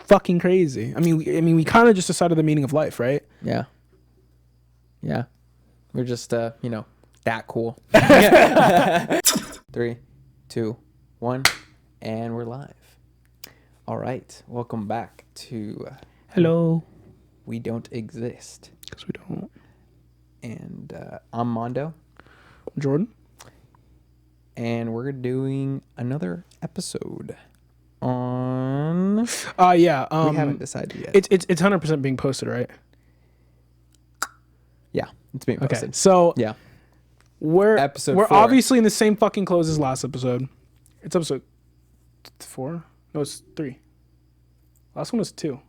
fucking crazy. I mean, we kind of just decided the meaning of life, right? Yeah. Yeah. We're just, that cool. 3, 2, 1, and we're live. All right. Welcome back to Hello. We Don't Exist. Because we don't. And I'm Mondo. Jordan. And we're doing another episode on... Yeah. we haven't decided yet. It's 100% being posted, right? Yeah, it's being posted. Okay. So yeah, we're Episode we're 4. obviously in the same fucking clothes as last episode. It's episode 4. No, it's 3. Last one was 2.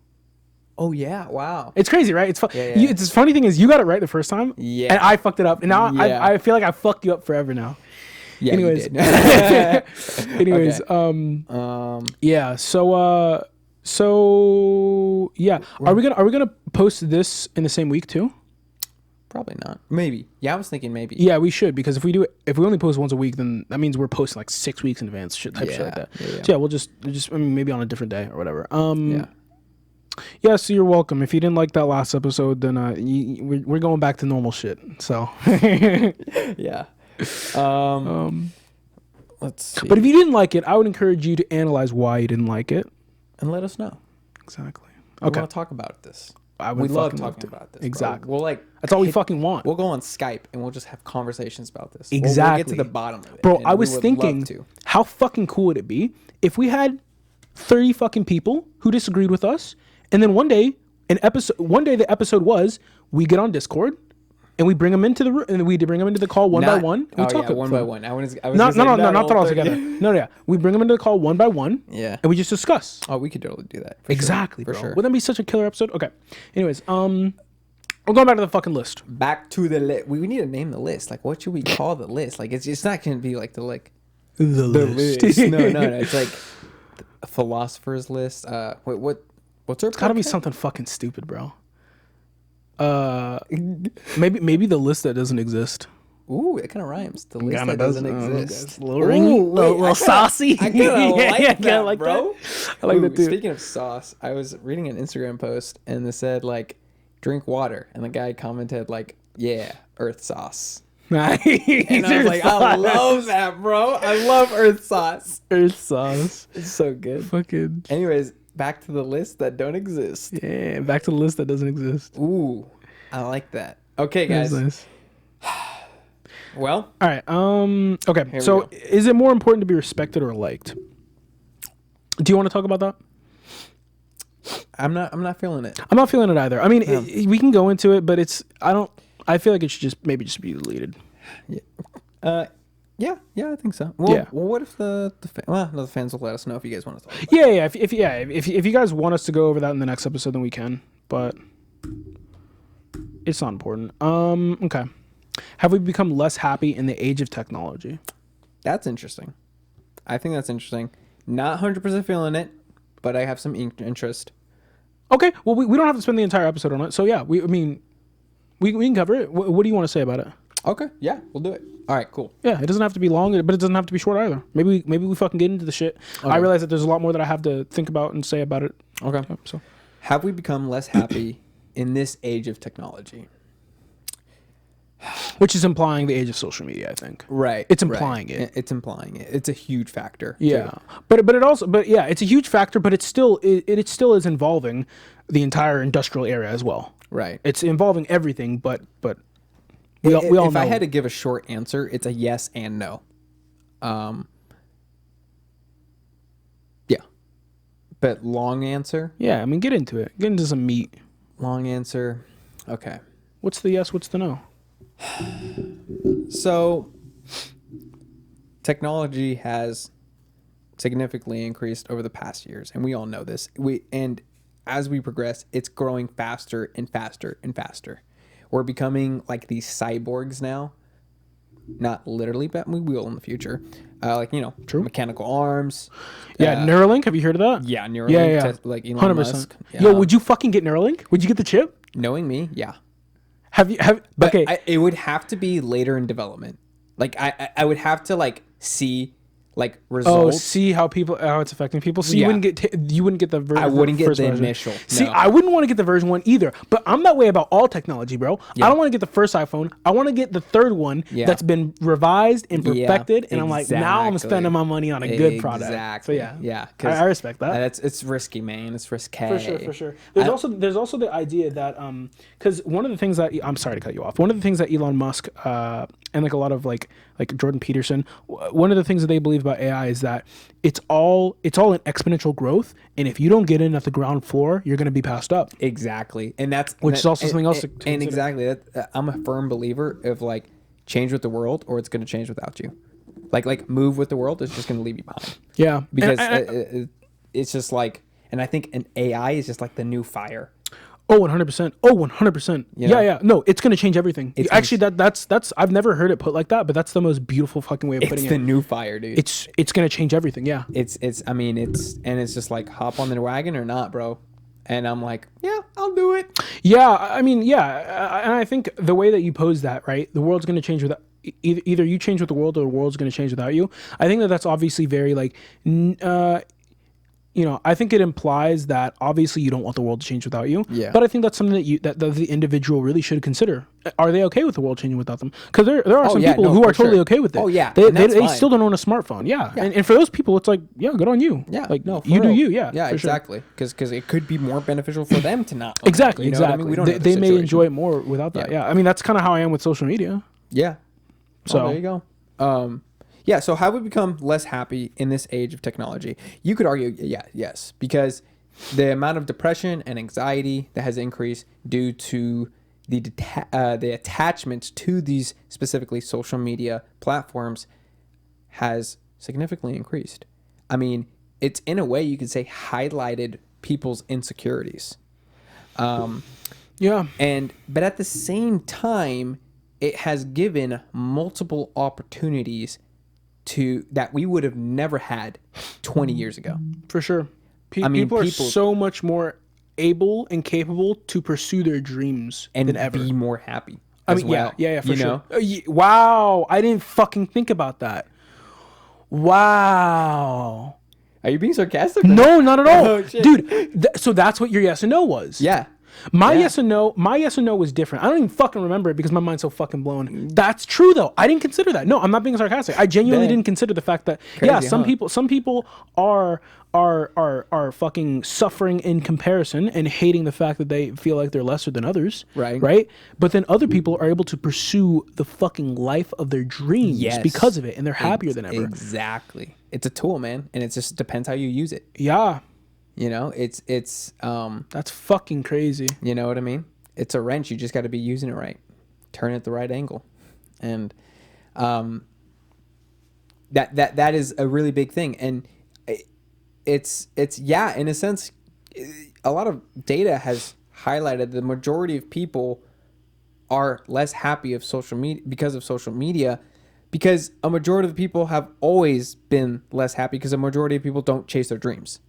Oh yeah! Wow. It's crazy, right? It's fun. Yeah. It's the funny thing is you got it right the first time. Yeah. And I fucked it up, and now Yeah. I feel like I fucked you up forever now. Yeah. Anyways. You did. Anyways. Okay. Yeah. So yeah. Are we gonna post this in the same week too? Probably not. Maybe. Yeah, I was thinking maybe. Yeah, we should, because if we only post once a week, then that means we're posting like 6 weeks in advance, shit like that. Yeah. So yeah, we'll just maybe on a different day or whatever. Yeah. Yeah, so you're welcome. If you didn't like that last episode, then we're going back to normal shit. So Yeah. Let's see. But if you didn't like it, I would encourage you to analyze why you didn't like it. And let us know. Exactly. We Okay. want to talk about this. We love talking about this. Exactly. Bro. That's all we fucking want. We'll go on Skype and we'll just have conversations about this. Exactly. We'll get to the bottom of it. Bro, and I we was would thinking, love to. how fucking cool would it be if we had 30 fucking people who disagreed with us, and then one day the episode was we get on Discord and we bring them into the room, and we bring them into the call one by one. And we talk one by one. I was not all together. No, yeah, we bring them into the call one by one. Yeah. And we just discuss. Oh, we could totally do that. Exactly, for bro. sure. Wouldn't that be such a killer episode? Okay. Anyways, we're going back to the fucking list. Back to the list. We need to name the list. Like, what should we call the list? Like, it's not going to be like the list. No. It's like a philosopher's list. What's our? It's gotta be something fucking stupid, bro. Maybe the list that doesn't exist. Ooh, it kind of rhymes. The list Kinda that doesn't exist. It's a little ringy, little saucy. I kind of like that, like bro. That. I like that too. Speaking of sauce, I was reading an Instagram post and it said like, drink water, and the guy commented like, yeah, earth sauce. Nice. And I was like, I love that, bro. I love earth sauce. Earth sauce. It's so good. Fucking. Anyways, back to the list that don't exist. Yeah, back to the list that doesn't exist. Ooh, I like that. Okay, guys. That's nice. Well, all right. Okay. Here we So, go. is it more important to be respected or liked? Do you want to talk about that? I'm not feeling it. I'm not feeling it either. I mean, we can go into it, but I feel like it should maybe just be deleted. Yeah. Yeah, I think so. Well, Yeah. Well, what if the fans will let us know if you guys want to talk about it. Yeah. If you guys want us to go over that in the next episode, then we can. But it's not important. Okay. Have we become less happy in the age of technology? That's interesting. I think that's interesting. Not 100% feeling it, but I have some interest. Okay. Well, we don't have to spend the entire episode on it. So yeah, we can cover it. What do you want to say about it? Okay. Yeah, we'll do it. All right. Cool. Yeah, it doesn't have to be long, but it doesn't have to be short either. Maybe we fucking get into the shit. Okay. I realize that there's a lot more that I have to think about and say about it. Okay. So, have we become less happy in this age of technology? Which is implying the age of social media, I think. Right. It's implying it. It's implying it. It's a huge factor. Yeah. Too. But yeah, it's a huge factor, but it still is involving the entire industrial era as well. Right. It's involving everything, but we all know. If I had to give a short answer, it's a yes and no. Yeah. But long answer? Yeah, I mean, get into it. Get into some meat. Long answer. Okay. What's the yes? What's the no? So, technology has significantly increased over the past years, and we all know this. And as we progress, it's growing faster and faster and faster. We're becoming like these cyborgs now. Not literally, but we will in the future. True. Mechanical arms. Yeah, Neuralink. Have you heard of that? Yeah, Neuralink. Yeah. Like Elon Musk. Yeah. Yo, would you fucking get Neuralink? Would you get the chip? Knowing me, yeah. But okay. It would have to be later in development. Like I would have to like see like Oh, results. see how it's affecting people. So Yeah. you wouldn't get the I wouldn't get first the version. initial. See, No. I wouldn't want to get the version 1 either. But I'm that way about all technology, bro. I don't want to get the first iPhone. I want to get the third one that's been revised and perfected. And I'm like, now I'm spending my money on a good product. Exactly. So yeah. I respect that. It's risky, man. It's risky. For sure. There's also the idea that because one of the things that I'm sorry to cut you off. One of the things that Elon Musk and like a lot of like Jordan Peterson, one of the things that they believe about AI is that it's all an exponential growth, and if you don't get in at the ground floor, you're going to be passed up. Exactly, and is also something else to and consider. exactly I'm a firm believer of like change with the world, or it's going to change without you. Like move with the world, it's just going to leave you behind. Yeah, because it's just like, and I think an AI is just like the new fire. Oh, 100%. Oh, 100%. Yeah. No, it's going to change everything. Actually, that's I've never heard it put like that, but that's the most beautiful fucking way of putting it. It's the new fire, dude. It's going to change everything. Yeah. It's just like hop on the wagon or not, bro. And I'm like, yeah, I'll do it. Yeah. I mean, yeah. And I think the way that you pose that, right? The world's going to change without either you change with the world or the world's going to change without you. I think that's obviously very like, I think it implies that obviously you don't want the world to change without you. Yeah. But I think that's something that the individual really should consider. Are they okay with the world changing without them? Because there are some people who are totally okay with it. Oh yeah. They still don't own a smartphone. Yeah. And for those people, it's like, yeah, good on you. Yeah. Like, no, you do you. Yeah. Yeah, exactly. Because it could be more beneficial for them to not. Exactly. You know what I mean? We don't know the they may situation. enjoy it more without that. Yeah. I mean, that's kind of how I am with social media. Yeah. So there you go. Yeah, so have we become less happy in this age of technology? You could argue, yes, because the amount of depression and anxiety that has increased due to the attachment to these specifically social media platforms has significantly increased. I mean, it's in a way you could say highlighted people's insecurities. Yeah. But at the same time, it has given multiple opportunities that we would have never had 20 years ago. For sure. People are so much more able and capable to pursue their dreams and than ever. Be more happy. Yeah, for sure. Wow, I didn't fucking think about that. Wow. Are you being sarcastic? No, not at all. Oh, shit. Dude, so that's what your yes and no was. Yeah. My yes and no was different. I don't even fucking remember it because my mind's so fucking blown. That's true though. I didn't consider that. No, I'm not being sarcastic. I genuinely didn't consider the fact that Crazy, some people are fucking suffering in comparison and hating the fact that they feel like they're lesser than others. Right. But then other people are able to pursue the fucking life of their dreams because of it, and they're happier than ever. Exactly. It's a tool, man, and it just depends how you use it. Yeah. You know, it's that's fucking crazy. You know what I mean? It's a wrench. You just got to be using it right, turn it at the right angle, and that is a really big thing. And it's in a sense, a lot of data has highlighted the majority of people are less happy of social media because of social media, because a majority of the people have always been less happy because a majority of people don't chase their dreams.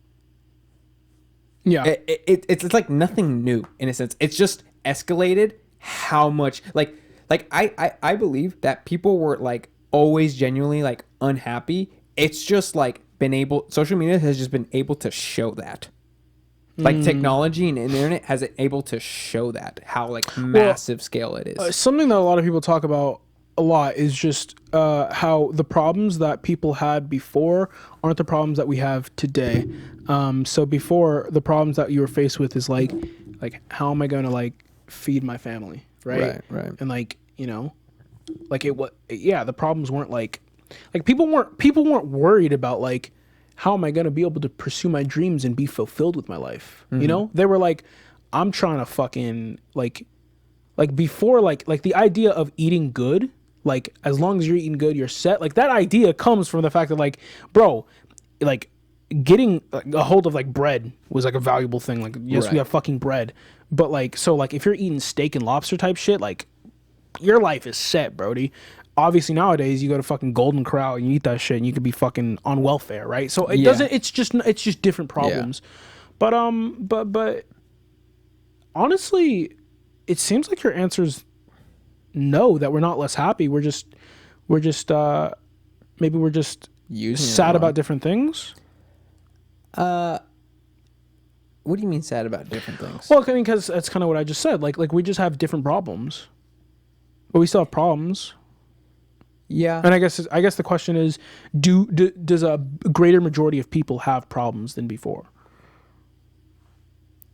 Yeah, it's like nothing new in a sense. It's just escalated how much like I believe that people were like always genuinely like unhappy. It's just like social media has just been able to show that. Like technology and internet has it able to show that how like massive scale it is. Something that a lot of people talk about a lot is just how the problems that people had before aren't the problems that we have today. So before, the problems that you were faced with is like how am I going to like feed my family, right? And like, you know, like the problems weren't like people weren't worried about like how am I going to be able to pursue my dreams and be fulfilled with my life. You know, they were like, I'm trying to fucking like before, like the idea of eating good, like as long as you're eating good, you're set. Like that idea comes from the fact that like, bro, like getting a hold of like bread was like a valuable thing. Like, yes, we have fucking bread, but like, so like if you're eating steak and lobster type shit, like your life is set, brody. Obviously nowadays you go to fucking Golden Corral and you eat that shit and you could be fucking on welfare, right? So it doesn't, it's just different problems. But honestly, it seems like your answer's no, that we're not less happy. Maybe we're just using it sad wrong. about different things. What do you mean sad about different things? Well, I mean, because that's kind of what I just said. Like we just have different problems, but we still have problems. Yeah. And I guess the question is, does a greater majority of people have problems than before?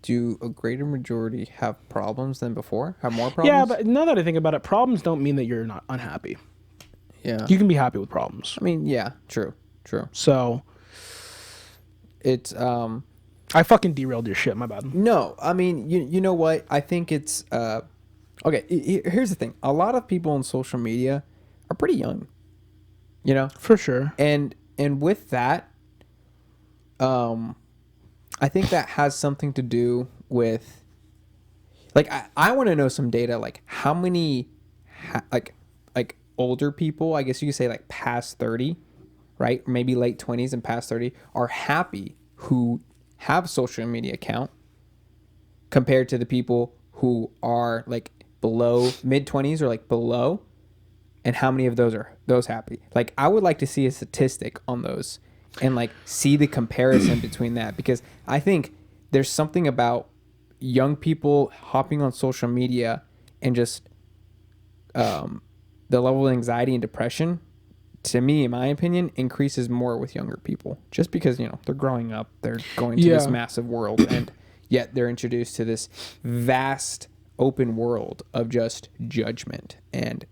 Do a greater majority have problems than before? Have more problems? Yeah, but now that I think about it, problems don't mean that you're not unhappy. Yeah. You can be happy with problems. I mean, yeah, true. So It's I fucking derailed your shit. My bad. no, I mean, you know what? I think it's okay. Here's the thing: a lot of people on social media are pretty young, you know, For sure. and with that, I think that has something to do with, like, I want to know some data, like how many, like older people, I guess you could say like past 30, right? Maybe late 20s and past 30 are happy who have a social media account compared to the people who are like below mid 20s or like below, and how many of those are happy. Like, I would like to see a statistic on those and like see the comparison between that, because I think there's something about young people hopping on social media and just the level of anxiety and depression, to me, in my opinion, increases more with younger people, just because, you know, they're growing up, they're going to this massive world, and yet they're introduced to this vast open world of just judgment and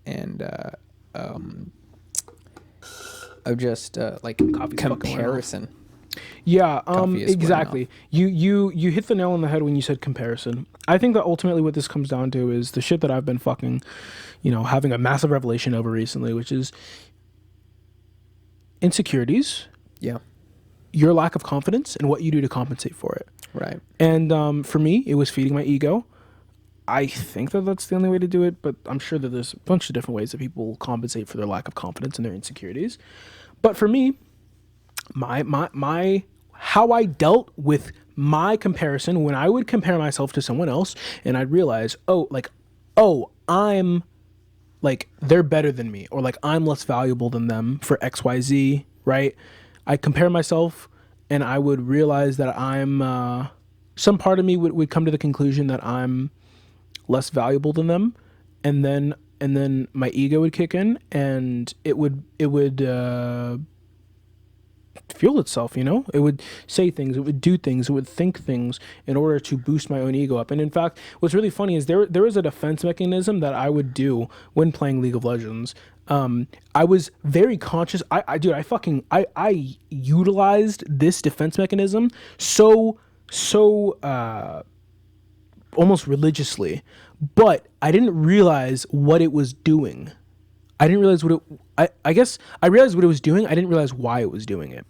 of just like comparison. Yeah, Coffee is exactly. You hit the nail on the head when you said comparison. I think that ultimately what this comes down to is the shit that I've been fucking, you know, having a massive revelation over recently, which is insecurities, Yeah. your lack of confidence, and what you do to compensate for it. Right. And for me, it was feeding my ego. I think that that's the only way to do it, but I'm sure that there's a bunch of different ways that people compensate for their lack of confidence and their insecurities. But for me, my how I dealt with my comparison, when I would compare myself to someone else and I'd realize, I'm like, they're better than me, or like I'm less valuable than them for XYZ, right? I compare myself and I would realize that I'm some part of me would come to the conclusion that I'm less valuable than them, and then my ego would kick in and it would fuel itself, you know? It would say things, it would do things, it would think things in order to boost my own ego up. And in fact, what's really funny is there is a defense mechanism that I would do when playing League of Legends. I was very conscious. I utilized this defense mechanism so almost religiously, but I didn't realize what it was doing. I didn't realize what it, I guess I realized what it was doing. I didn't realize why it was doing it.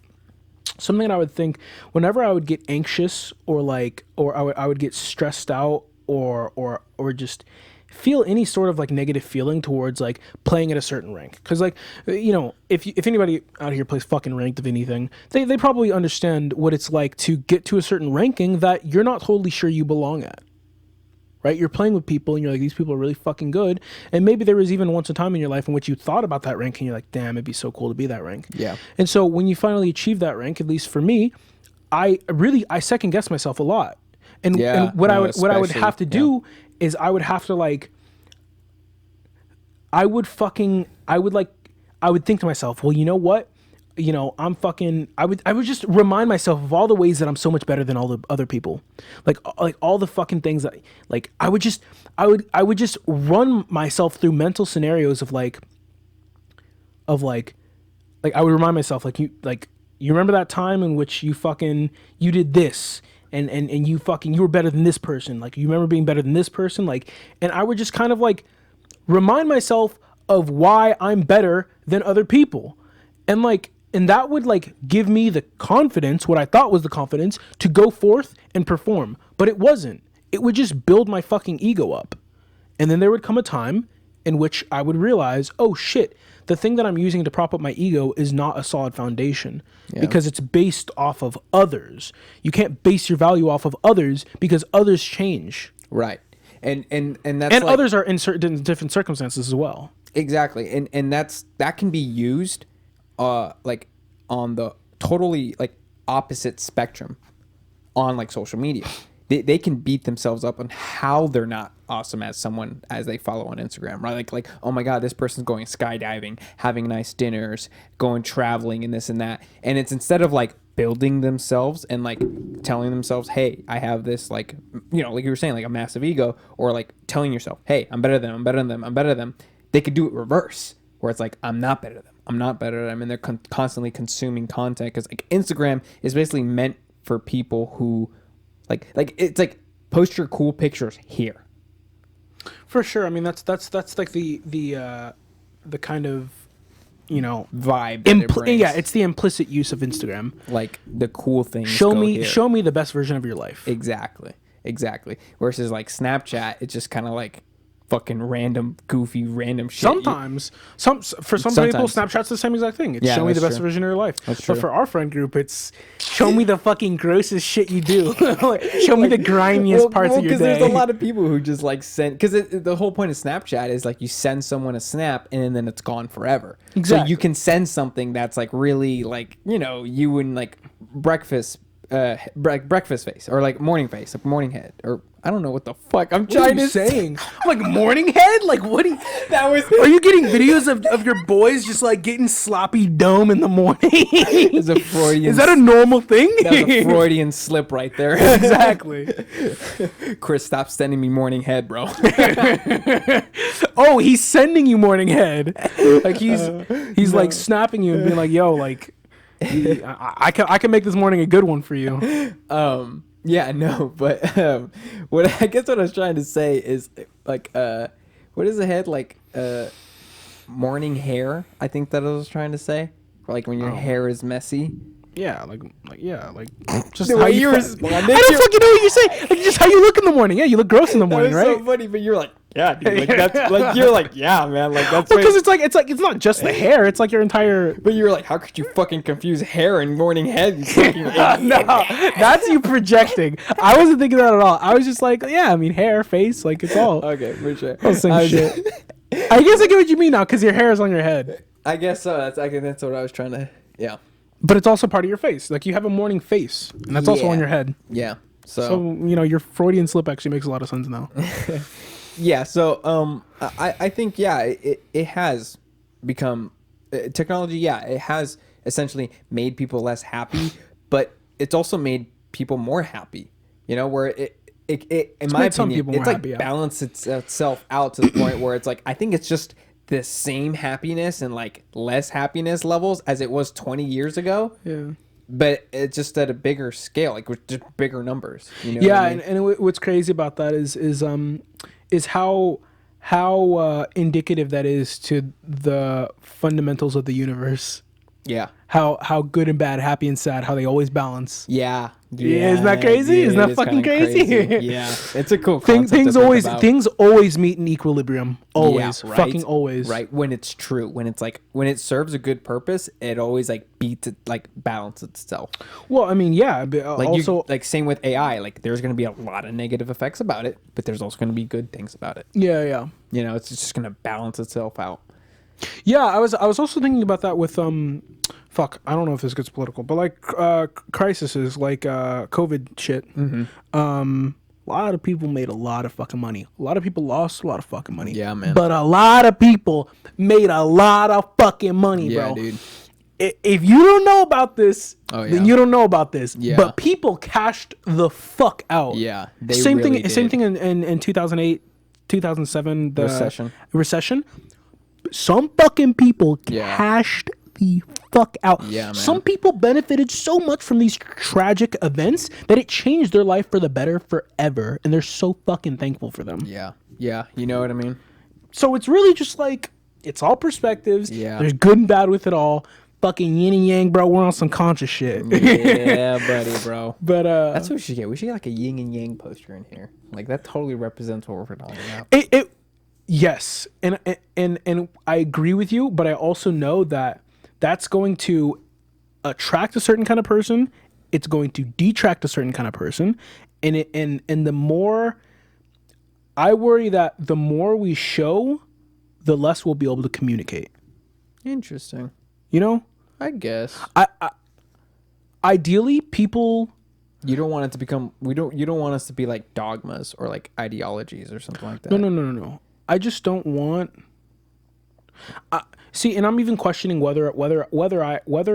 Something that I would think whenever I would get anxious or I would get stressed out or just feel any sort of like negative feeling towards like playing at a certain rank. Cause like, you know, if anybody out here plays fucking ranked of anything, they probably understand what it's like to get to a certain ranking that you're not totally sure you belong at. Right? You're playing with people and you're like, these people are really fucking good. And maybe there was even once a time in your life in which you thought about that rank and you're like, damn, it'd be so cool to be that rank. Yeah. And so when you finally achieve that rank, at least for me, I second guess myself a lot. And what I would have to do is I would have to like, I would think to myself, well, you know what? You know, I would just remind myself of all the ways that I'm so much better than all the other people. Like all the fucking things that, like, I would just run myself through mental scenarios of like I would remind myself, you remember that time in which you did this and you were better than this person. Like, you remember being better than this person. Like, and I would just kind of like remind myself of why I'm better than other people. And that would like give me the confidence, what I thought was the confidence, to go forth and perform. But it wasn't. It would just build my fucking ego up. And then there would come a time in which I would realize, oh shit, the thing that I'm using to prop up my ego is not a solid foundation, because it's based off of others. You can't base your value off of others because others change. Right. And that's And like, others are in certain different circumstances as well. exactly. And that can be used like on the totally like opposite spectrum on like social media. They can beat themselves up on how they're not awesome as someone as they follow on Instagram, right? Like, oh my God, this person's going skydiving, having nice dinners, going traveling and this and that. And it's instead of like building themselves and like telling themselves, hey, I have this like, you know, like you were saying, like a massive ego, or like telling yourself, hey, I'm better than them, I'm better than them, I'm better than them. They could do it reverse, where it's like, I'm not better than them, I'm not better than them. And they're constantly consuming content, because like Instagram is basically meant for people who like it's like post your cool pictures here. For sure. I mean, that's like the kind of, you know, vibe that it brings. Yeah, it's the implicit use of Instagram. Like the cool things. Show me the best version of your life. Exactly. Versus like Snapchat, it's just kind of like fucking random, goofy, random shit. Sometimes, for some people, Snapchat's the same exact thing. It's show me the best version of your life. But for our friend group, it's show me the fucking grossest shit you do. Show me the grimiest parts of your day. Because there's a lot of people who just like send. Because the whole point of Snapchat is like you send someone a snap and then it's gone forever. Exactly. So you can send something that's like really like, you know, you and like breakfast face, or like morning face, like morning head, or I don't know what the fuck I'm trying to saying. Like morning head? Like what do you, are you getting videos of your boys just like getting sloppy dome in the morning? Is that a normal thing? That's a Freudian slip right there. Exactly. Chris, stop sending me morning head, bro. Oh, he's sending you morning head. Like he's like snapping you and being like, yo, like I can make this morning a good one for you. Yeah, no, but what I guess what I was trying to say is like what is the head like morning hair? I think that I was trying to say, or like when your hair is messy. Yeah, like just the how way you respond. I don't fucking know what you're saying. Like just how you look in the morning. Yeah, you look gross in the morning, That was right? so funny, but you're like, yeah, dude. Like that's like you're like, yeah, man. Like that's because it's not just the hair. It's like your entire. But you're like, how could you fucking confuse hair and morning head? You fucking no, that's you projecting. I wasn't thinking that at all. I was just like, yeah, I mean, hair, face, like it's all. Okay, for sure. All same shit. I guess I get what you mean now, because your hair is on your head. I guess so. That's what I was trying to. Yeah. But it's also part of your face. Like you have a morning face, and that's also on your head. Yeah. So you know your Freudian slip actually makes a lot of sense now. Yeah. So I think it has become technology. Yeah, it has essentially made people less happy, but it's also made people more happy. You know, where it in my opinion, it's like balanced itself out to the point where it's like I think it's just the same happiness and like less happiness levels as it was 20 years ago. Yeah. But it's just at a bigger scale, like with just bigger numbers. You know yeah, what I mean? and what's crazy about that is how indicative that is to the fundamentals of the universe. Yeah. How good and bad, happy and sad, how they always balance. Yeah. Yeah, isn't that crazy? Isn't that fucking crazy? Yeah, it's a cool concept. Things always meet in equilibrium. Always, yeah, right? Fucking always. Right, when it's true, when it's like when it serves a good purpose, it always like beats it, like balances itself. Well, I mean, yeah, but like also like same with AI. Like there's gonna be a lot of negative effects about it, but there's also gonna be good things about it. Yeah, yeah. You know, it's just gonna balance itself out. Yeah, I was also thinking about that with I don't know if this gets political, but like crises like COVID shit. Mm-hmm. A lot of people made a lot of fucking money. A lot of people lost a lot of fucking money. Yeah, man. But a lot of people made a lot of fucking money, bro. Yeah, dude. If you don't know about this, then you don't know about this. Yeah. But people cashed the fuck out. Yeah. Same thing in 2008, 2007, the recession. Some fucking people cashed the fuck out. Yeah, man. Some people benefited so much from these tragic events that it changed their life for the better forever, and they're so fucking thankful for them. Yeah. Yeah. You know what I mean? So it's really just like, it's all perspectives. Yeah. There's good and bad with it all. Fucking yin and yang, bro. We're on some conscious shit. Yeah, buddy, bro. But that's what we should get. We should get like a yin and yang poster in here. Like that totally represents what we're talking about. Yes, and I agree with you, but I also know that that's going to attract a certain kind of person. It's going to detract a certain kind of person, and the more I worry that the more we show, the less we'll be able to communicate. Interesting. You know, I guess. Ideally, people. You don't want it to become. You don't want us to be like dogmas or like ideologies or something like that. No. I just don't want. See, and I'm even questioning whether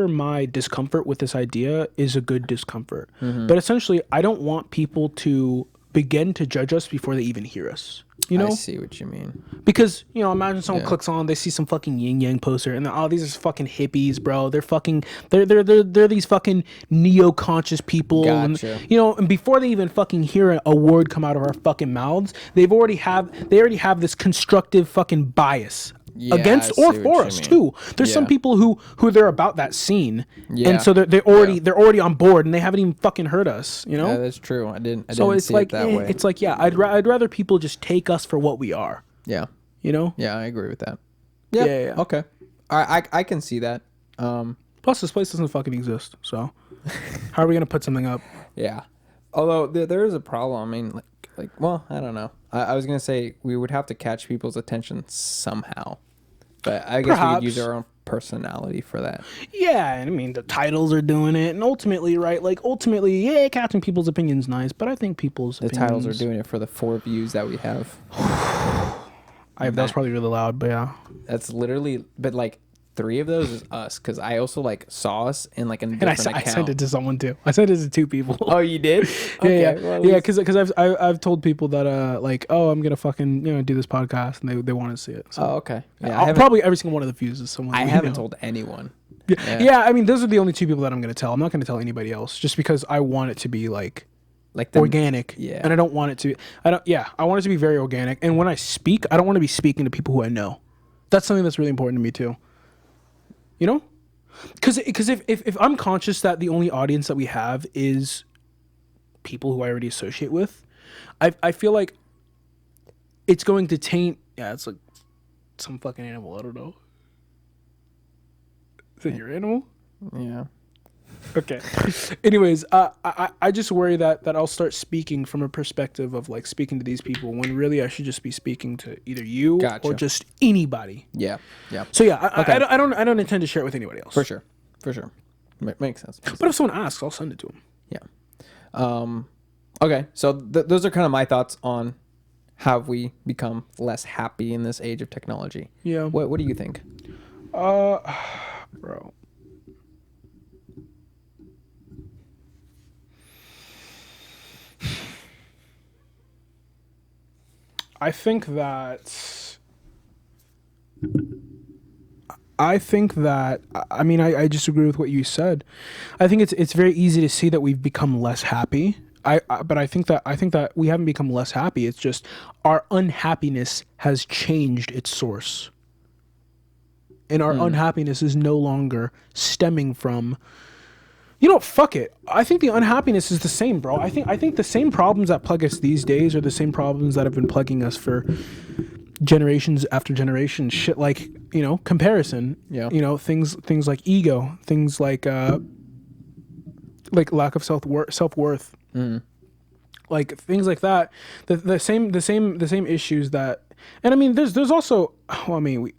my discomfort with this idea is a good discomfort. But essentially, I don't want people to begin to judge us before they even hear us. You know? I see what you mean. Because, you know, imagine someone clicks on, they see some fucking yin yang poster, and these are fucking hippies, bro. They're these fucking neo-conscious people. Gotcha. And, you know, and before they even fucking hear a word come out of our fucking mouths, they already have this constructive fucking bias. Against or for us too. There's some people who they're about that scene, and so they're already on board, and they haven't even fucking heard us. You know, yeah, that's true. I didn't it's see like it that way. it's like I'd rather people just take us for what we are. Yeah, you know. Yeah, I agree with that. Yep. Yeah. Okay, I can see that. Plus, this place doesn't fucking exist, so how are we gonna put something up? Yeah, although there is a problem. I mean, well, I don't know. I was gonna say we would have to catch people's attention somehow, but I guess we could use our own personality for that. Yeah, and I mean the titles are doing it, and ultimately, catching people's opinions nice, but I think the titles are doing it for the 4 views that we have. That was probably really loud, but yeah, that's literally. But like 3 of those is us, because I also like saw us in like a different account. I sent it to someone too. I sent it to 2 people. Oh, you did? Okay, yeah, because I've told people that like, oh, I'm gonna fucking do this podcast, and they want to see it. So. Oh, okay. Yeah, probably every single one of the views is someone. I haven't told anyone. Yeah, I mean, those are the only 2 people that I'm gonna tell. I'm not gonna tell anybody else, just because I want it to be like organic. Yeah. And I don't want it to. I want it to be very organic. And when I speak, I don't want to be speaking to people who I know. That's something that's really important to me too. You know, because if I'm conscious that the only audience that we have is people who I already associate with, I feel like it's going to taint. Yeah, it's like some fucking animal. I don't know. Is it your animal? Yeah. Okay. Anyways, I just worry that I'll start speaking from a perspective of like speaking to these people when really I should just be speaking to either you or just anybody. Yeah. Yeah. So yeah, I don't intend to share it with anybody else. For sure. Makes sense. But if someone asks, I'll send it to them. Yeah. Okay. So those are kind of my thoughts on how we become less happy in this age of technology. Yeah. What do you think? Bro. I think that I mean I disagree with what you said. I think it's very easy to see that we've become less happy. But I think that we haven't become less happy. It's just our unhappiness has changed its source. And our unhappiness is no longer stemming from fuck it. I think the unhappiness is the same, bro. I think the same problems that plague us these days are the same problems that have been plaguing us for generations after generation. Shit like, comparison. Yeah. Things like ego, things like lack of self-worth. Like things like that. The same issues that, and I mean there's also, well, I mean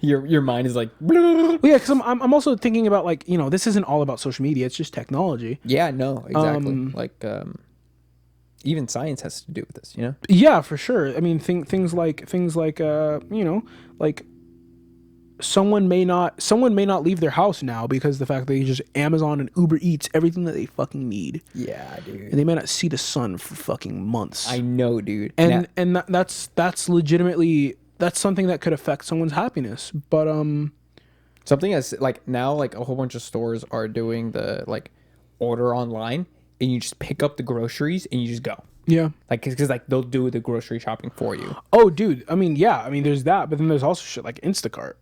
your mind is like well, yeah, because I'm also thinking about like this isn't all about social media, it's just technology. No, exactly. Even science has to do with this, Yeah, for sure. I mean things like like someone may not leave their house now because the fact that they just Amazon and Uber Eats everything that they fucking need. Yeah, dude. And they may not see the sun for fucking months. I know, dude. And that's legitimately, that's something that could affect someone's happiness. But something as like now, like a whole bunch of stores are doing the like order online, and you just pick up the groceries and you just go. Yeah, like because like they'll do the grocery shopping for you. Oh, dude. I mean, yeah. I mean, there's that, but then there's also shit like Instacart.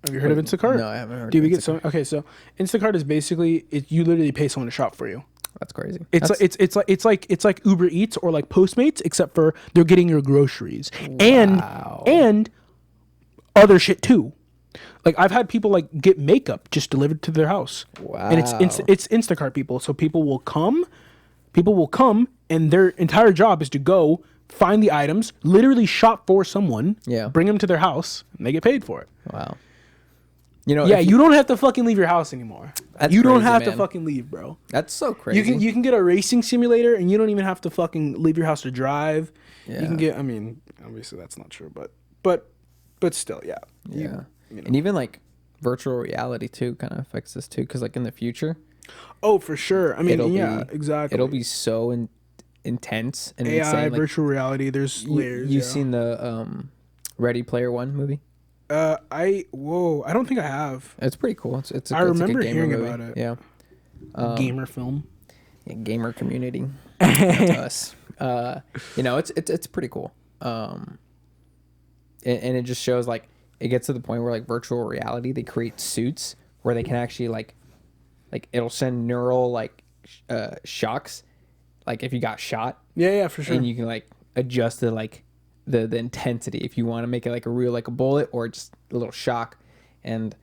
Have you heard of Instacart? No, I haven't heard. Dude, we get so okay. So Instacart is basically you literally pay someone to shop for you. That's crazy. It's like Uber Eats or like Postmates, except for they're getting your groceries and other shit too. Like I've had people like get makeup just delivered to their house. Wow. And it's Instacart people. So people will come, and their entire job is to go find the items, literally shop for someone, yeah, bring them to their house, and they get paid for it. Wow. You know, Yeah, you don't have to fucking leave your house anymore. That's You don't crazy, have to man. fucking leave, bro. That's so crazy. You can get a racing simulator, and you don't even have to fucking leave your house to drive. Yeah. You can get. I mean, obviously that's not true, but still, yeah. Yeah. And even like virtual reality too kind of affects this too, because like in the future, Oh, for sure. I mean, It'll yeah, be- exactly. it'll be so intense and AI, insane. Like, virtual reality. There's layers. you've yeah. seen the Ready Player One movie? I don't think I have. It's pretty cool. It's a, I it's like a remember gamer hearing movie. about it. Yeah. Gamer film. Yeah, gamer community. That's us. You know, it's pretty cool. And it just shows like it gets to the point where like virtual reality, they create suits where they can actually like it'll send neural like shocks, like if you got shot, Yeah, for sure. and you can like adjust the like the intensity if you want to make it like a real like a bullet or just a little shock, and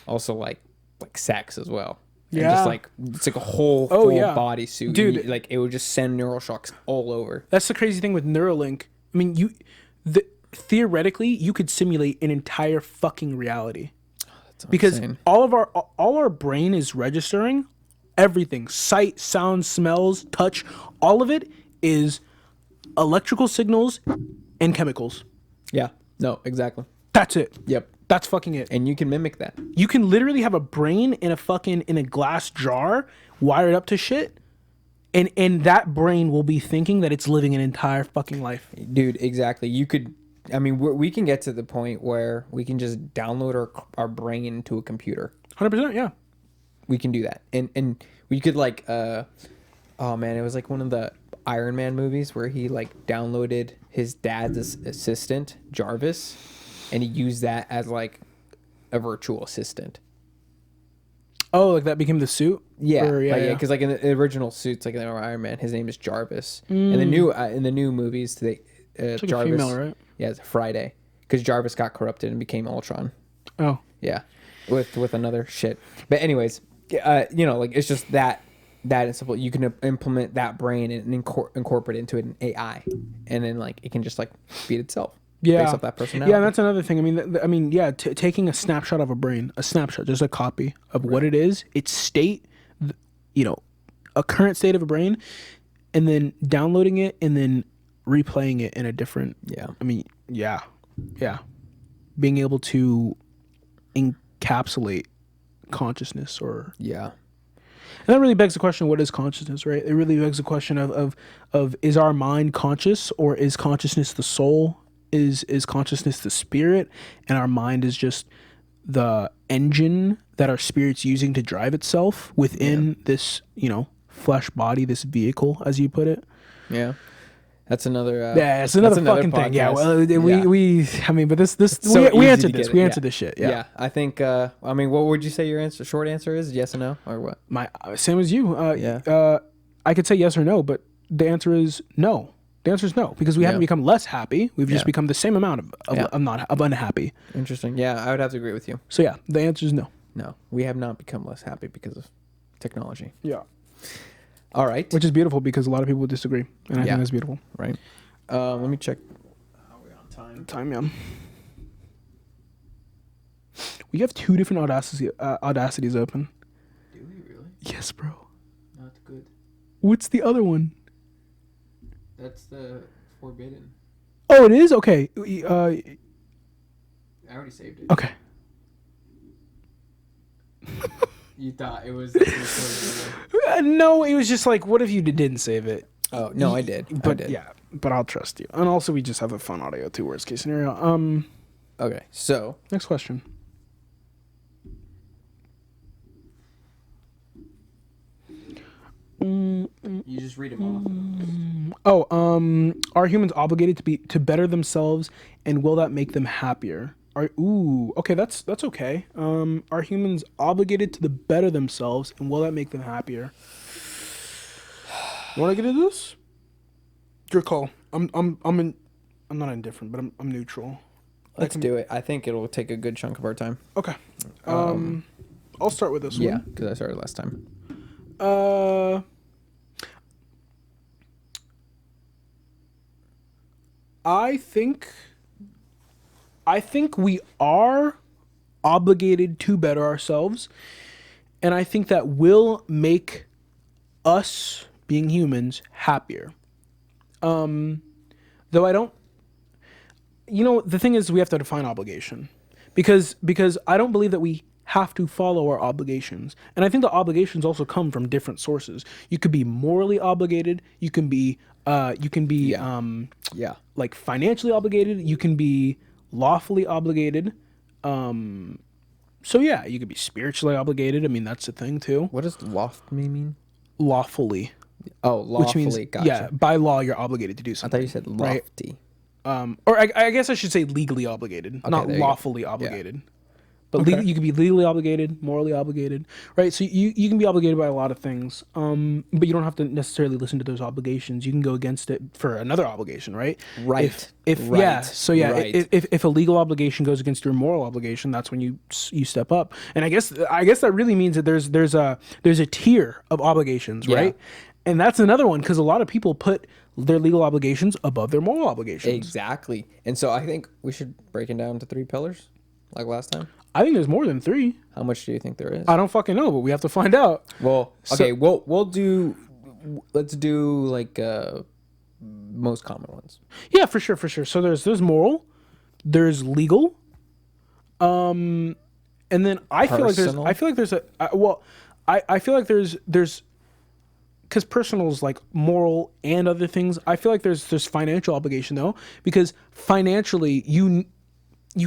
also like sex as well. And Yeah. just like it's like a whole Oh, full yeah. body suit, Dude. and like it would just send neural shocks all over. That's the crazy thing with Neuralink. I mean, theoretically you could simulate an entire fucking reality. Because insane. all our brain is registering everything: sight, sound, smells, touch. All of it is electrical signals and chemicals. Yeah, no, exactly. That's it. Yep. That's fucking it. And you can mimic that. You can literally have a brain in a glass jar wired up to shit, and that brain will be thinking that it's living an entire fucking life. Dude, exactly. You could, I mean, we can get to the point where we can just download our brain into a computer. 100%, yeah. We can do that. And we could like, oh man, it was like one of the Iron Man movies where he like downloaded his dad's assistant, Jarvis, and he used that as like a virtual assistant. Oh, like that became the suit? Yeah, Or- because like in the original suits, like in Iron Man, his name is Jarvis. And in the new movies, they It's like Jarvis, a female, right? yeah, it's Friday, because Jarvis got corrupted and became Ultron. Oh. Yeah, with another shit. But anyways, you know, like it's just that simple. You can implement that brain and incorporate into an AI, and then like it can just like feed itself. Yeah. Based off that personality. Yeah, and that's another thing. I mean, yeah, taking a snapshot of a brain, a snapshot, just a copy of what it is, its state, you know, a current state of a brain, and then downloading it and then replaying it in a different. Yeah. I mean, yeah, being able to encapsulate consciousness, or Yeah. and that really begs the question: what is consciousness? Right? It really begs the question of is our mind conscious, or is consciousness the soul? Is consciousness the spirit, and our mind is just the engine that our spirit's using to drive itself within this, you know, flesh body, this vehicle, as you put it? Yeah. That's another. Yeah, it's another fucking thing. Yeah, podcast. well, we I mean, but this So we easy answered to this. get We it, answered this shit. Yeah. Yeah. I think. I mean, what would you say your short answer is? Yes or no, or what? My same as you. Yeah. I could say yes or no, but the answer is no. The answer is no, because we haven't become less happy. We've just Yeah. become the same amount of unhappy. Interesting. Yeah, I would have to agree with you. So yeah, the answer is no. No, we have not become less happy because of technology. Yeah. All right. Which is beautiful, because a lot of people would disagree, and I Yeah. think that's beautiful. Right. Let me check. Are we on time? Time, yeah. We have two different audacities open. Do we really? Yes, bro. Not good. What's the other one? That's the forbidden. Oh, it is? Okay. I already saved it. Okay. You thought it was. No, it was just like, what if you didn't save it? Oh no, I did. But I did. yeah, but I'll trust you. And also, we just have a fun audio too, worst case scenario. Okay, so Next question. you just read them off. Oh, are humans obligated to better themselves, and will that make them happier? Okay, that's okay. Are humans obligated to better themselves, and will that make them happier? Want to get into this? Your call. I'm not indifferent, but I'm neutral. Let's do it. I think it'll take a good chunk of our time. Okay. I'll start with this Yeah, one. because I started last time. I think we are obligated to better ourselves, and I think that will make us being humans happier. Though I don't, the thing is we have to define obligation, because I don't believe that we have to follow our obligations, and I think the obligations also come from different sources. You could be morally obligated, you can be like financially obligated, you can be lawfully obligated. So yeah, you could be spiritually obligated. I mean, that's a thing too. What does loft mean? Lawfully, Oh, lawfully. which means Gotcha. by law you're obligated to do I something. thought you said right? lofty. Or I guess I should say legally obligated, not there you go. lawfully obligated. But you can be legally obligated, morally obligated, right? So you can be obligated by a lot of things, but you don't have to necessarily listen to those obligations. You can go against it for another obligation, right? Right. If Right. yeah, so yeah, Right. if a legal obligation goes against your moral obligation, that's when you step up. And I guess that really means that there's a tier of obligations, right? And that's another one, because a lot of people put their legal obligations above their moral obligations. Exactly. And so I think we should break it down to 3 pillars, like last time. I think there's more than 3. How much do you think there is? I don't fucking know, but we have to find out. Well, okay, let's do like most common ones. Yeah, for sure. So there's moral, there's legal, and then I feel like there's because personal is like moral and other things. I feel like there's financial obligation though, because financially you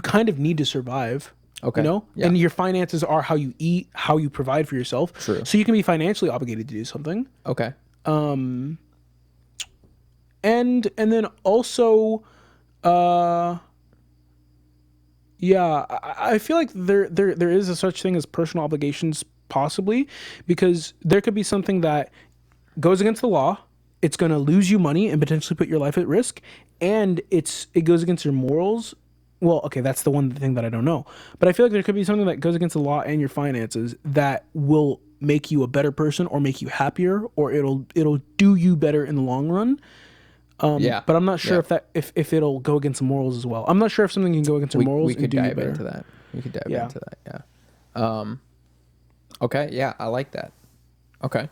kind of need to survive. Okay. Yeah. And your finances are how you eat, how you provide for yourself. True. So you can be financially obligated to do something. Okay. And then also, I feel like there is a such thing as personal obligations, possibly, because there could be something that goes against the law. It's going to lose you money and potentially put your life at risk, and it goes against your morals. Well, okay, that's the one thing that I don't know. But I feel like there could be something that goes against the law and your finances that will make you a better person or make you happier, or it'll do you better in the long run. But I'm not sure if it'll go against the morals as well. I'm not sure if something can go against your morals and do you better. Into that. We could dive into that. Yeah. Okay. Yeah, I like that. Okay.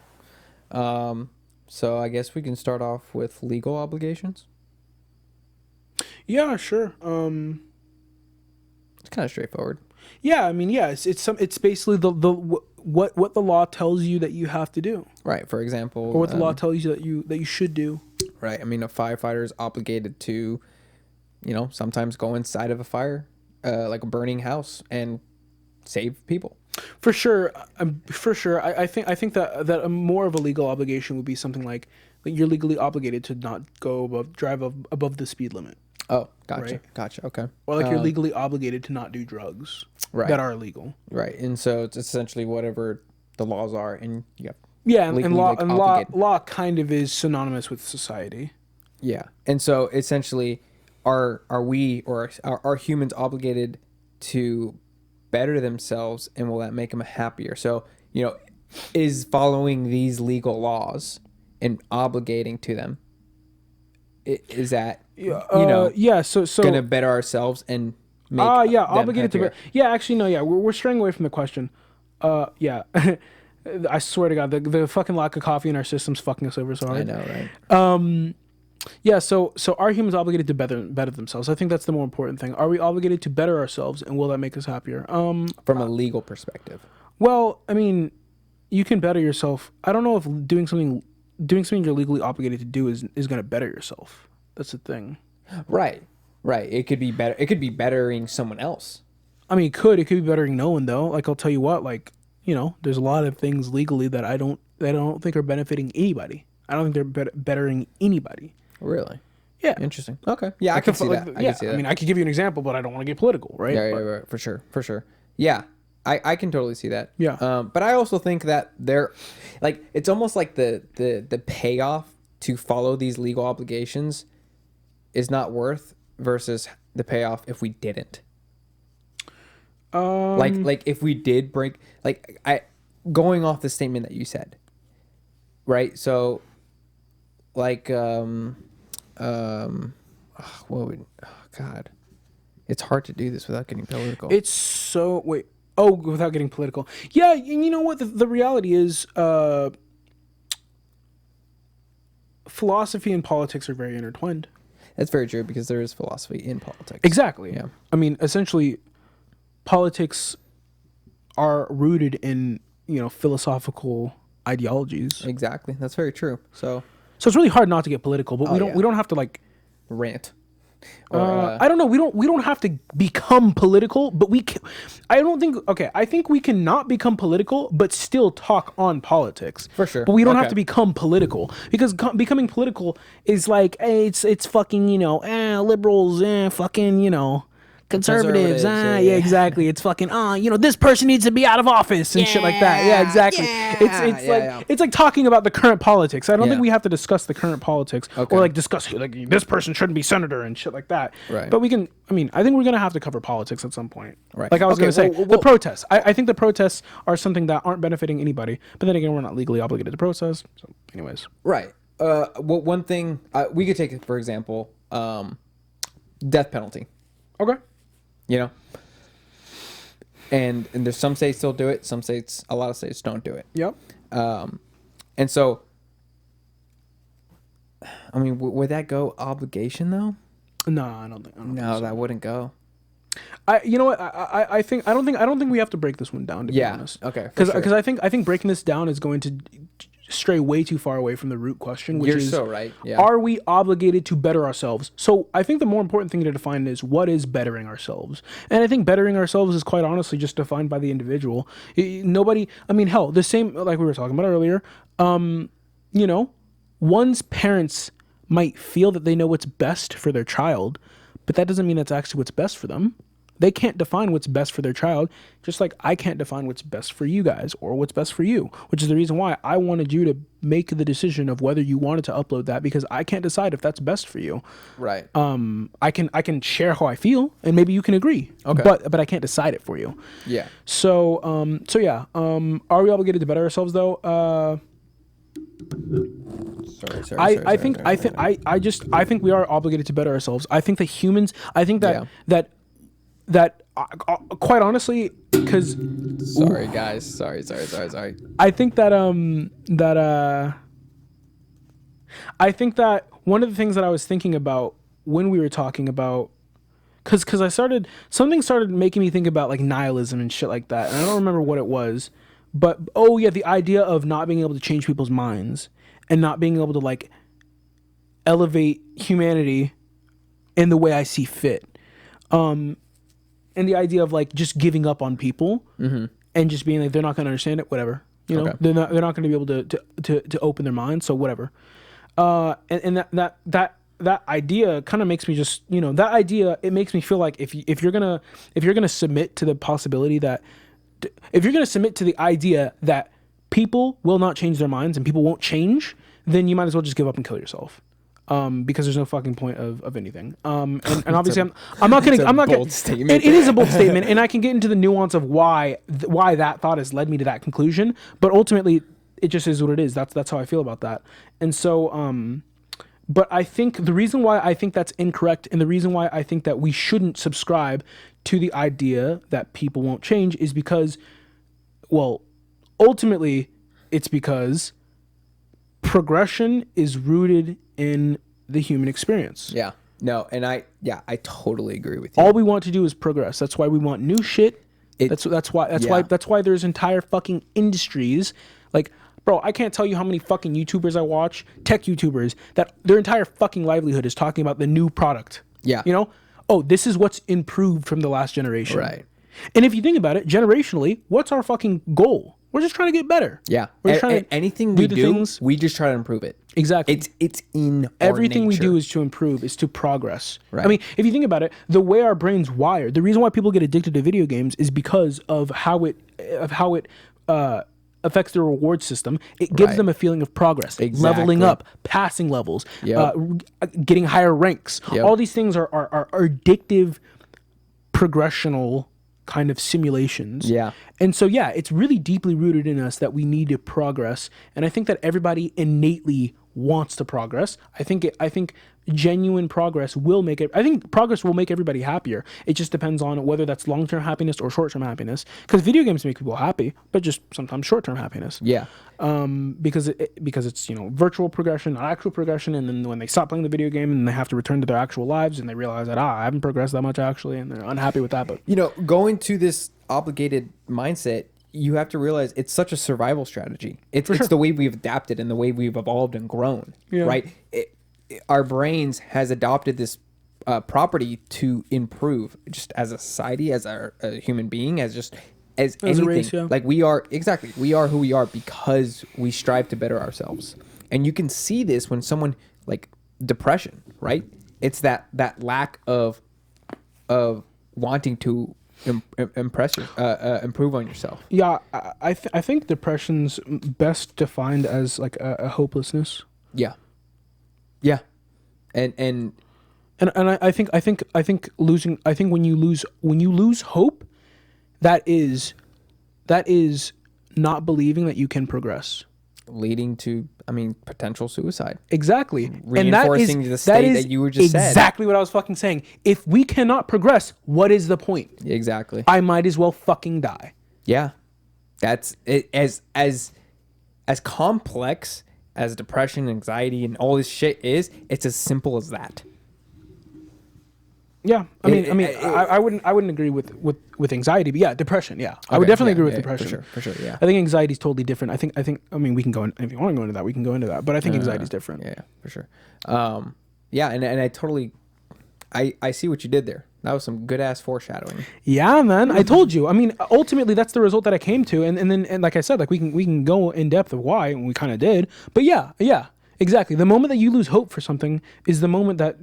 So I guess we can start off with legal obligations. Yeah, sure. It's kind of straightforward. Yeah, I mean, yeah, it's basically what the law tells you that you have to do. Right. For example, or what the law tells you that you should do. Right. I mean, a firefighter is obligated to, sometimes go inside of a fire, like a burning house, and save people. For sure. I think that a more of a legal obligation would be something like you're legally obligated to not drive above the speed limit. Oh, gotcha. Right? Gotcha. Okay. Or like you're legally obligated to not do drugs that are illegal. Right. And so it's essentially whatever the laws are, and you have and law kind of is synonymous with society. Yeah. And so essentially are humans obligated to better themselves, and will that make them happier? So, is following these legal laws and obligating to them, is that so gonna better ourselves and make them obligated happier? to actually no, we're straying away from the question. I swear to God, the fucking lack of coffee in our system's fucking us over so hard. I know, right? So are humans obligated to better themselves? I think that's the more important thing. Are we obligated to better ourselves, and will that make us happier? From a legal perspective. Well, I mean, you can better yourself. I don't know if doing something you're legally obligated to do is going to better yourself. That's the thing. Right. It could be better. It could be bettering someone else. I mean, it could be bettering no one though. Like, I'll tell you what, there's a lot of things legally that I don't think are benefiting anybody. I don't think they're bettering anybody. Really? Yeah. Interesting. Okay. Yeah, I can see that. I can see that. I mean, I could give you an example, but I don't want to get political, right? Yeah, right. For sure. Yeah. I can totally see that. Yeah. But I also think that it's almost like the payoff to follow these legal obligations is not worth versus the payoff if we didn't. Like if we did break, going off the statement that you said, right? So what would, God, It's hard to do this without getting political. It's so wait. Oh, without getting political. Yeah, and you know what? The reality is, philosophy and politics are very intertwined. That's very true because there is philosophy in politics. Exactly. Yeah. I mean, essentially, politics are rooted in philosophical ideologies. Exactly. That's very true. So it's really hard not to get political, but we don't have to like rant. Or, I don't know. We don't have to become political, but we can. I don't think. Okay, I think we can not become political, but still talk on politics For sure. But we don't have Okay. to become political because becoming political is like, hey, it's fucking liberals, fucking conservatives, yeah. yeah, exactly. It's fucking this person needs to be out of office and shit like that. Yeah, exactly. It's like talking about the current politics. I don't think we have to discuss the current politics Okay. or like discuss like this person shouldn't be senator and shit like that. Right. But we can. I mean, I think we're gonna have to cover politics at some point. Right. Like I was Okay, gonna say, well, the protests. I think the protests are something that aren't benefiting anybody. But then again, we're not legally obligated to protest. So, anyways. Right. One thing we could take, for example, death penalty. Okay. And there's some states still do it. Some states, a lot of states don't do it. Yep. And so, I mean, would that go obligation though? No, I don't think. No, that wouldn't go. You know what? I don't think we have to break this one down. To be honest. Okay. For Because sure. I think breaking this down is going to stray way too far away from the root question, which You're is so right. Yeah. are we obligated to better ourselves? So I think the more important thing to define is what is bettering ourselves. And I think bettering ourselves is quite honestly just defined by the individual. Nobody, I mean, hell, the same, like we were talking about earlier, one's parents might feel that they know what's best for their child, but that doesn't mean that's actually what's best for them. They can't define what's best for their child, just like I can't define what's best for you guys or what's best for you, which is the reason why I wanted you to make the decision of whether you wanted to upload that, because I can't decide if that's best for you. Right. I can share how I feel and maybe you can agree. Okay. But I can't decide it for you. Yeah. So are we obligated to better ourselves though? I think we are obligated to better ourselves. I think that humans, I think that quite honestly, because Sorry, guys. Sorry. I think that I think that one of the things that I was thinking about when we were talking about, because something started making me think about like nihilism and shit like that, and I don't remember what it was, but the idea of not being able to change people's minds and not being able to like elevate humanity in the way I see fit. And the idea of like just giving up on people and just being like, they're not going to understand it, whatever, Okay. they're not going to be able to open their minds. So whatever. And that idea kind of makes me just, that idea, it makes me feel like if you're going to submit to the possibility that, if you're going to submit to the idea that people will not change their minds and people won't change, then you might as well just give up and kill yourself. Because there's no fucking point of anything. And obviously I'm not gonna. bold statement. It is a bold statement, and I can get into the nuance of why that thought has led me to that conclusion. But ultimately, it just is what it is. That's how I feel about that. And so, but I think the reason why I think that's incorrect, and the reason why I think that we shouldn't subscribe to the idea that people won't change is because, well, ultimately, it's because progression is rooted in the human experience. Yeah. No, and I totally agree with you. All we want to do is progress. That's why we want new shit. That's why there's entire fucking industries. Like, bro, I can't tell you how many fucking YouTubers I watch, tech YouTubers, that their entire fucking livelihood is talking about the new product. Yeah. This is what's improved from the last generation. Right. And if you think about it, generationally, what's our fucking goal? We're just trying to get better. Yeah. We're just trying to anything we the do, things. we just try to improve it. Exactly. It's in everything our we nature. do is to improve, is to progress. Right. I mean, if you think about it, the way our brains wired, the reason why people get addicted to video games is because of how it affects their reward system. It gives Right. them a feeling of progress, Exactly. leveling up, passing levels, Yep. getting higher ranks. Yep. All these things are addictive, progressional kind of simulations. Yeah. And so, it's really deeply rooted in us that we need to progress. And I think that everybody innately wants to progress. I think genuine progress will make it. I think progress will make everybody happier. It just depends on whether that's long-term happiness or short-term happiness. Because video games make people happy, but just sometimes short-term happiness. Yeah. Because it's virtual progression, not actual progression, and then when they stop playing the video game and they have to return to their actual lives and they realize that I haven't progressed that much actually, and they're unhappy with that. But going to this obligated mindset, you have to realize it's such a survival strategy. It's the way we've adapted and the way we've evolved and grown, right? Our brains has adopted this property to improve just as a society, as a human being, as anything. A race, yeah. Like we are who we are because we strive to better ourselves. And you can see this when someone like depression, right? It's that lack of wanting to improve on yourself. Yeah, I think depression's best defined as like a hopelessness. Yeah, and I think when you lose hope, that is not believing that you can progress, leading to potential suicide. Exactly. Reinforcing the state that you were just said. Exactly what I was fucking saying. If we cannot progress, what is the point? Exactly. I might as well fucking die. Yeah. That's it. As complex as depression, anxiety, and all this shit is, it's as simple as that. Yeah, I wouldn't agree with anxiety, but yeah, depression. Yeah, okay, I would definitely agree with depression. For sure. Yeah, I think anxiety is totally different. I think we can go in, if you want to go into that, we can go into that. But I think anxiety is different. Yeah, for sure. Yeah, and I totally, I see what you did there. That was some good ass foreshadowing. Yeah, man. I told you. Ultimately, that's the result that I came to, and then like I said, like we can go in depth of why, and we kind of did. But yeah, exactly. The moment that you lose hope for something is the moment that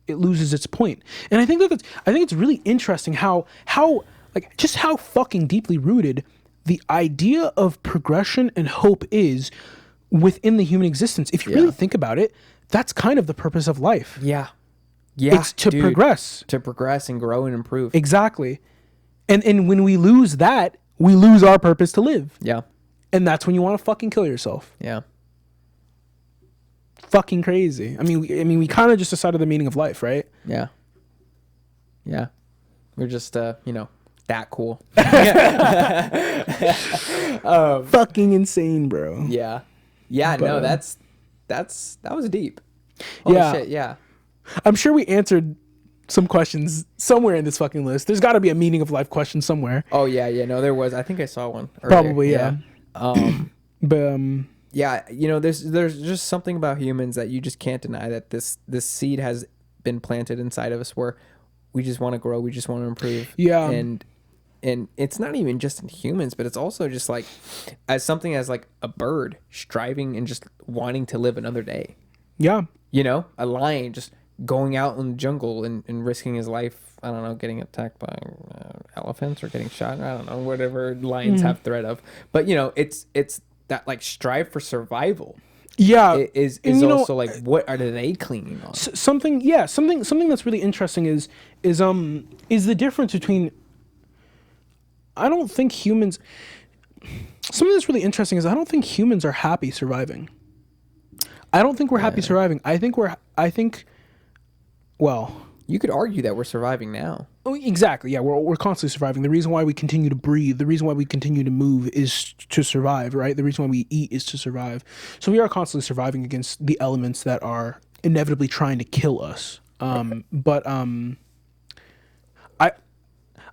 it loses its point. And I think it's really interesting how fucking deeply rooted the idea of progression and hope is within the human existence. If you really think about it, that's kind of the purpose of life. Yeah. It's to progress. To progress and grow and improve. Exactly. And when we lose that, we lose our purpose to live. Yeah. And that's when you want to fucking kill yourself. Yeah. Fucking crazy. We kind of just decided the meaning of life, right? Yeah. We're just that cool. Fucking insane, bro. Yeah. No, that was deep. Holy shit, yeah. I'm sure we answered some questions somewhere in this fucking list. There's got to be a meaning of life question somewhere. Oh yeah, no, there was. I think I saw one earlier. Probably, yeah. But yeah, there's just something about humans that you just can't deny, that this seed has been planted inside of us where we just want to grow, we just want to improve. Yeah. And it's not even just in humans, but it's also just like as something as like a bird striving and just wanting to live another day. Yeah. A lion just going out in the jungle and risking his life, I don't know, getting attacked by elephants or getting shot, I don't know, whatever lions have threat of. But it's that like strive for survival. Yeah, is also like, what are they clinging on? Something that's really interesting is the difference between. I don't think humans. Something that's really interesting is I don't think humans are happy surviving. I don't think we're happy surviving. Well, you could argue that we're surviving now. Oh, exactly. Yeah, we're constantly surviving. The reason why we continue to breathe, the reason why we continue to move is to survive, right? The reason why we eat is to survive. So we are constantly surviving against the elements that are inevitably trying to kill us. But I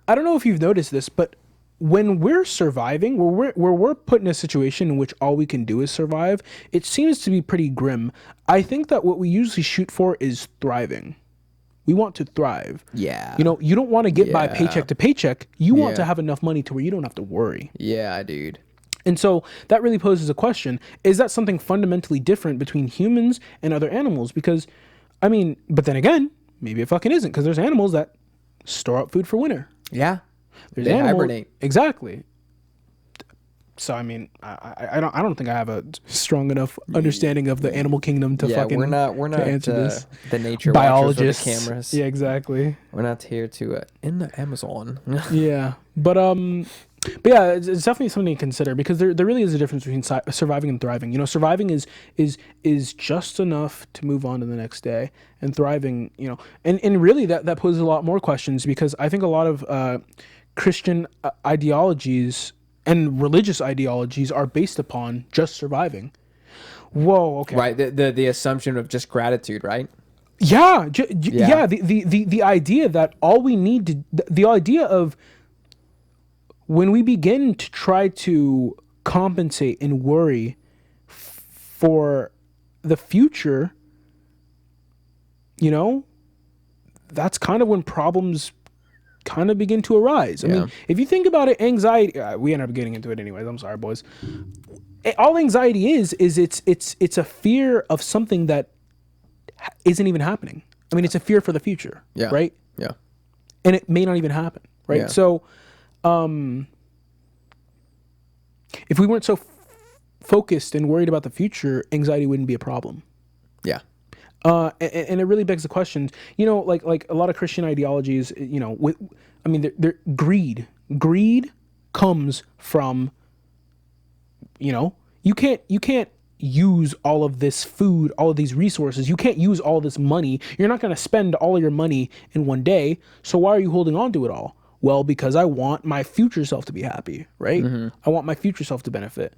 don't know if you've noticed this, but when we're surviving, where we're put in a situation in which all we can do is survive, it seems to be pretty grim. I think that what we usually shoot for is thriving. We want to thrive. Yeah. You don't want to get by paycheck to paycheck. You want to have enough money to where you don't have to worry. Yeah, dude. And so that really poses a question. Is that something fundamentally different between humans and other animals? Because, but then again, maybe it fucking isn't, because there's animals that store up food for winter. Yeah. They hibernate. Exactly. So I don't think I have a strong enough understanding of the animal kingdom to fucking. We're not answer this. The nature biologists watchers with the cameras. Yeah, exactly. We're not here to in the Amazon. Yeah, but But yeah, it's definitely something to consider, because there really is a difference between surviving and thriving. You know, surviving is just enough to move on to the next day, and thriving, you know, and really that poses a lot more questions, because I think a lot of Christian ideologies and religious ideologies are based upon just surviving. Whoa, okay. Right. The assumption of just gratitude, right? Yeah, Yeah. yeah. The idea that all we need to, the idea of when we begin to try to compensate and worry for the future, you know, that's kind of when problems kind of begin to arise. I mean, if you think about it, anxiety, we end up getting into it anyways. I'm sorry, boys. All anxiety is it's a fear of something that isn't even happening. I mean, it's a fear for the future, right? Yeah. And it may not even happen, right? Yeah. So, if we weren't so focused and worried about the future, anxiety wouldn't be a problem. Yeah. And it really begs the question, you know, like a lot of Christian ideologies, you know, they're greed. Greed comes from, you know, you can't use all of this food, all of these resources. You can't use all this money. You're not going to spend all of your money in one day. So why are you holding on to it all? Well, because I want my future self to be happy, right? I want my future self to benefit.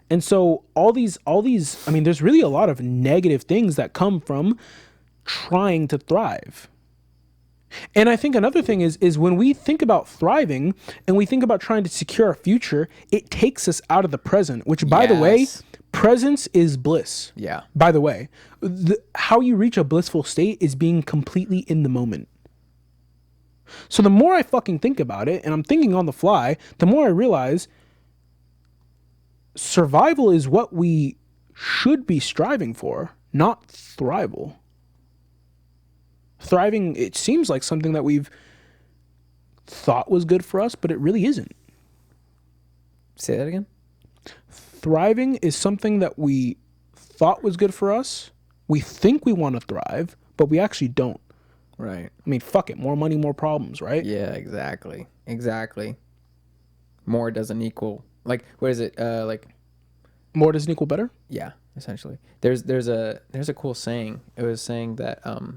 And so all these, I mean, there's really a lot of negative things that come from trying to thrive. And I think another thing is when we think about thriving and we think about trying to secure our future, it takes us out of the present, which, by the way, presence is bliss. Yeah. By the way, how you reach a blissful state is being completely in the moment. So the more I fucking think about it, and I'm thinking on the fly, the more I realize survival is what we should be striving for, not thrival. Thriving, it seems like something that we've thought was good for us, but it really isn't. Say that again? Thriving is something that we thought was good for us. We think we want to thrive, but we actually don't. Right. I mean, fuck it. More money, more problems, right? Yeah, exactly. Exactly. More doesn't equal, like, what is it? Like, more doesn't equal better? yeah, essentially. There's a cool saying. It was saying that oh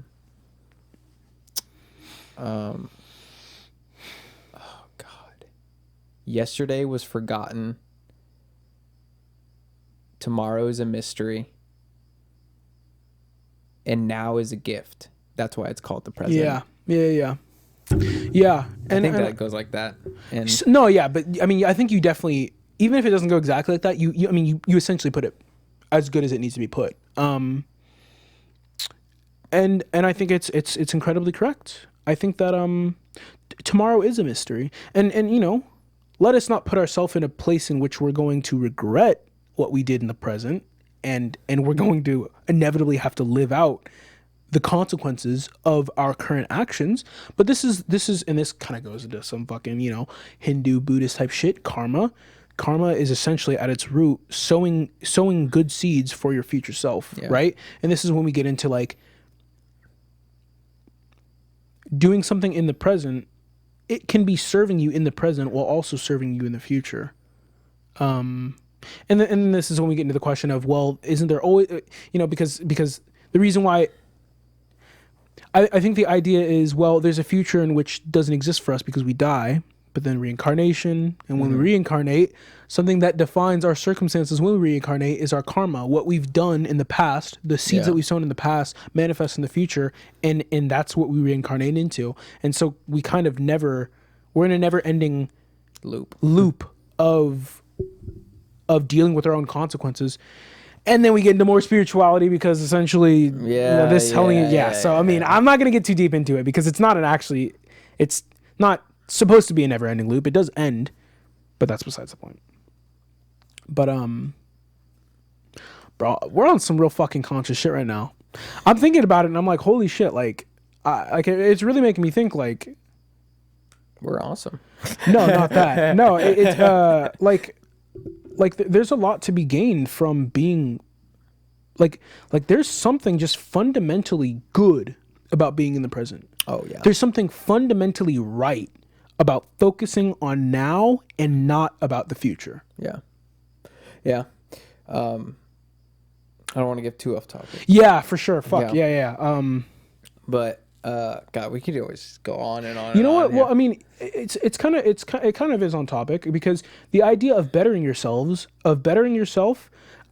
God. Yesterday was forgotten. Tomorrow is a mystery. And now is a gift. That's why it's called the present. Yeah. And I think that goes like that. And no, yeah, but I mean, I think you definitely, even if it doesn't go exactly like that, you essentially put it as good as it needs to be put. And I think it's incredibly correct. I think that tomorrow is a mystery, and you know, let us not put ourselves in a place in which we're going to regret what we did in the present, and we're going to inevitably have to live out the consequences of our current actions. But this is and this kind of goes into some fucking, you know, Hindu Buddhist type shit. Karma is essentially at its root sowing good seeds for your future self, right? And this is when we get into like doing something in the present. It can be serving you in the present while also serving you in the future. And then this is when we get into the question of, well, isn't there always, you know, because the reason why I think the idea is, well, there's a future in which doesn't exist for us because we die, but then reincarnation, and when we reincarnate, something that defines our circumstances when we reincarnate is our karma. What we've done in the past, the seeds that we've sown in the past manifest in the future, and that's what we reincarnate into. And so we kind of we're in a never-ending loop of dealing with our own consequences. And then we get into more spirituality because essentially, you know, this telling you, so I mean, I'm not going to get too deep into it because it's not supposed to be a never ending loop. It does end, but that's besides the point. But, bro, we're on some real fucking conscious shit right now. I'm thinking about it and I'm like, holy shit. Like it's really making me think like, we're awesome. No, not that. No, it's like there's a lot to be gained from being like there's something just fundamentally good about being in the present. Oh yeah. There's something fundamentally right about focusing on now and not about the future. Yeah. Yeah. I don't want to get too off topic. Yeah, for sure. Fuck. Yeah. But God, we could always go on and on. You know what? Here. Well, I mean, it kind of is on topic, because the idea of bettering yourself,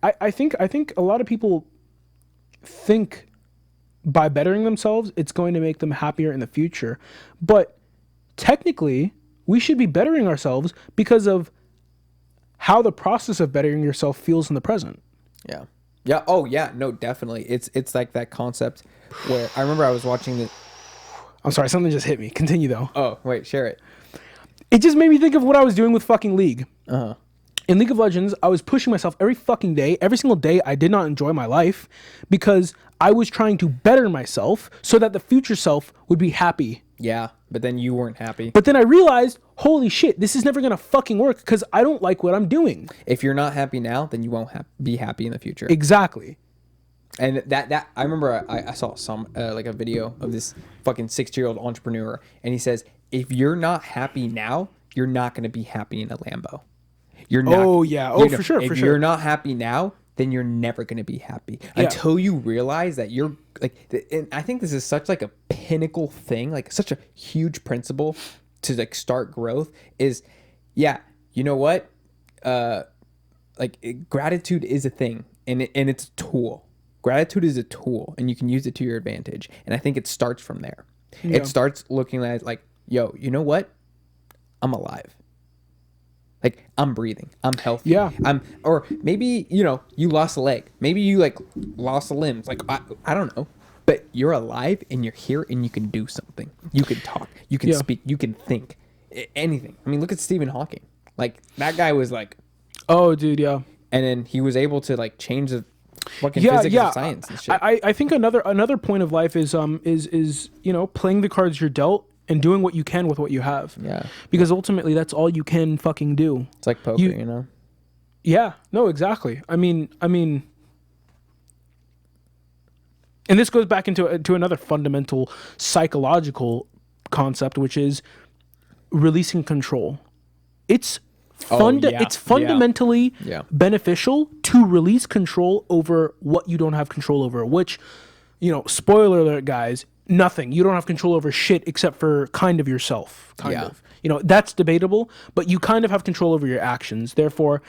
I think a lot of people think by bettering themselves, it's going to make them happier in the future. But technically, we should be bettering ourselves because of how the process of bettering yourself feels in the present. Yeah. Yeah. Oh, yeah. No, definitely. It's like that concept where I remember I was watching the. I'm sorry, something just hit me. Continue though. Oh, wait, share it. It just made me think of what I was doing with fucking League. Uh-huh. In League of Legends, I was pushing myself every fucking day. Every single day, I did not enjoy my life because I was trying to better myself so that the future self would be happy. Yeah, but then you weren't happy. But then I realized, holy shit, this is never going to fucking work because I don't like what I'm doing. If you're not happy now, then you won't be happy in the future. Exactly. And that I remember I saw some like a video of this fucking 60-year-old entrepreneur, and he says, if you're not happy now, you're not going to be happy in a Lambo. You're not. Oh yeah. Oh, for sure. If you're not happy now, then you're never going to be happy until you realize that you're like. And I think this is such like a pinnacle thing, like such a huge principle to like start growth. Is you know what? Gratitude is a thing, and it's a tool. Gratitude is a tool, and you can use it to your advantage. And I think it starts from there. Yeah. It starts looking at like, yo, you know what? I'm alive. Like, I'm breathing. I'm healthy. Yeah. Or maybe, you lost a leg. Maybe you like lost a limb. Like, I don't know. But you're alive and you're here and you can do something. You can talk. You can speak. You can think. Anything. I mean, look at Stephen Hawking. Like, that guy was like. Oh, dude, yeah. And then he was able to like change the fucking physics and science and shit. I think another point of life is playing the cards you're dealt and doing what you can with what you have. Yeah. Because ultimately that's all you can fucking do. It's like poker, you know? Yeah. No, exactly. I mean, and this goes back into another fundamental psychological concept, which is releasing control. It's fundamentally beneficial to release control over what you don't have control over, which, spoiler alert, guys, nothing. You don't have control over shit except for kind of yourself, kind of. That's debatable, but you kind of have control over your actions. Therefore,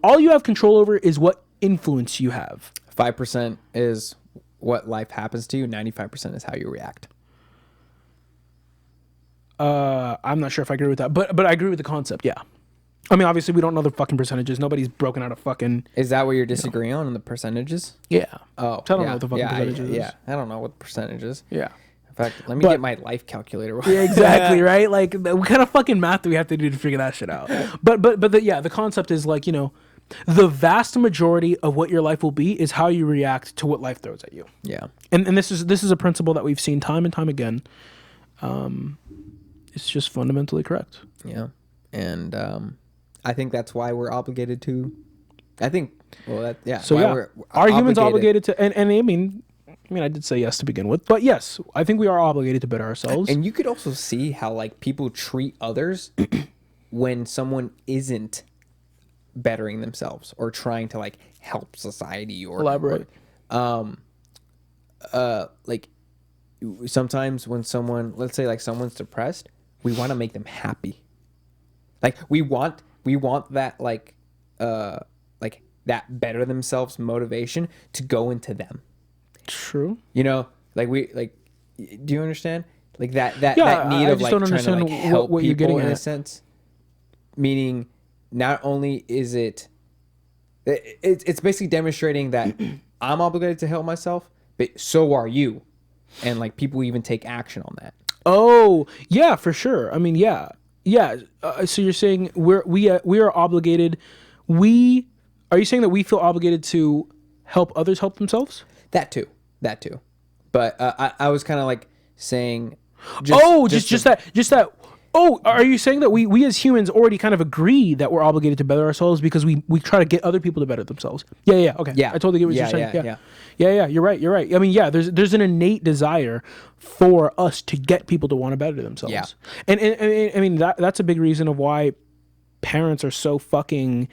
all you have control over is what influence you have. 5% is what life happens to you. 95% is how you react. I'm not sure if I agree with that, but I agree with the concept. Yeah. I mean, obviously, we don't know the fucking percentages. Nobody's broken out a fucking. Is that what you're disagreeing on the percentages? Yeah. Oh, I don't know what the fucking percentages is. Yeah, I don't know what the percentages. Yeah. In fact, let me get my life calculator. Yeah, exactly, right? Like, what kind of fucking math do we have to do to figure that shit out? But the concept is like, the vast majority of what your life will be is how you react to what life throws at you. Yeah. And this is a principle that we've seen time and time again. It's just fundamentally correct. Yeah. And I think that's why we're obligated to. I think. Well, that yeah. So yeah, are humans obligated to? And I mean, I did say yes to begin with, but yes, I think we are obligated to better ourselves. And you could also see how like people treat others when someone isn't bettering themselves or trying to like help society or elaborate. Like sometimes when someone, let's say like someone's depressed, we want to make them happy. Like we want that like that better themselves motivation to go into them. True. Like do you understand? Like that need of like trying to like help what people you're getting in at. a sense. Meaning not only is it's basically demonstrating that I'm obligated to help myself, but so are you. And like people even take action on that. Oh, yeah, for sure. I mean, yeah. So you're saying we are obligated. Are you saying that we feel obligated to help others help themselves? That too. But I was kind of like saying. Just that. Oh, are you saying that we as humans already kind of agree that we're obligated to better ourselves because we try to get other people to better themselves? Yeah, okay. Yeah. I totally get what Yeah, you're saying. yeah, Yeah, you're right. I mean, yeah, there's an innate desire for us to get people to want to better themselves. Yeah. And I mean that's a big reason of why parents are so fucking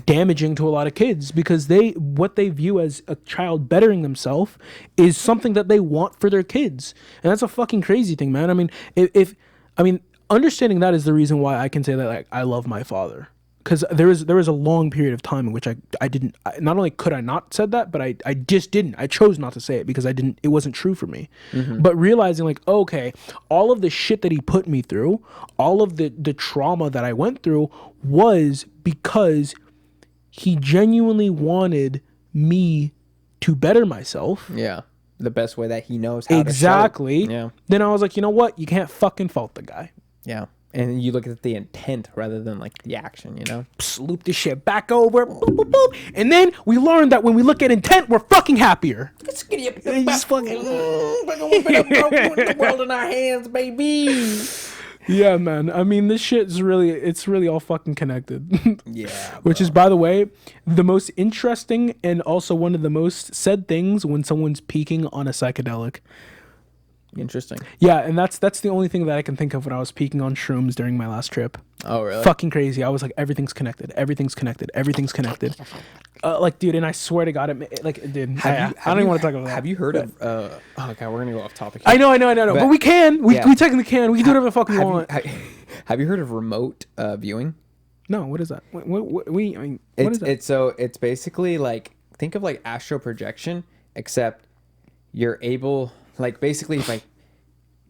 damaging to a lot of kids, because what they view as a child bettering themselves is something that they want for their kids. And that's a fucking crazy thing, man. I mean, if understanding that is the reason why I can say that, like, I love my father, because there was a long period of time in which I didn't, not only could I not said that, but I just didn't. I chose not to say it because it wasn't true for me. But realizing, like, okay, all of the shit that he put me through, all of the trauma that I went through was because he genuinely wanted me to better myself. Yeah. The best way that he knows how Exactly. to show it. Yeah. Then I was like, you know what? You can't fucking fault the guy. Yeah. And you look at the intent rather than like the action, you know? Loop this shit back over. Boop, boop, boop. And then we learned that when we look at intent, we're fucking happier. It's giddy up, Just fucking... the world in our hands, baby. Yeah, man. I mean, this shit is it's really all fucking connected. Yeah. Which is, by the way, the most interesting and also one of the most said things when someone's peaking on a psychedelic. Interesting. Yeah, and that's the only thing that I can think of when I was peaking on shrooms during my last trip. Oh, really? Fucking crazy. I was like, everything's connected. Like, dude, and I swear to God, dude, I don't even want to talk about that. Have you heard of? Oh God, we're gonna go off topic. I know, but we can. We technically can. We can do whatever the fuck we want. Have you heard of remote viewing? No, what is that? What is that? It's basically like, think of like astral projection, except you're able, like, basically if I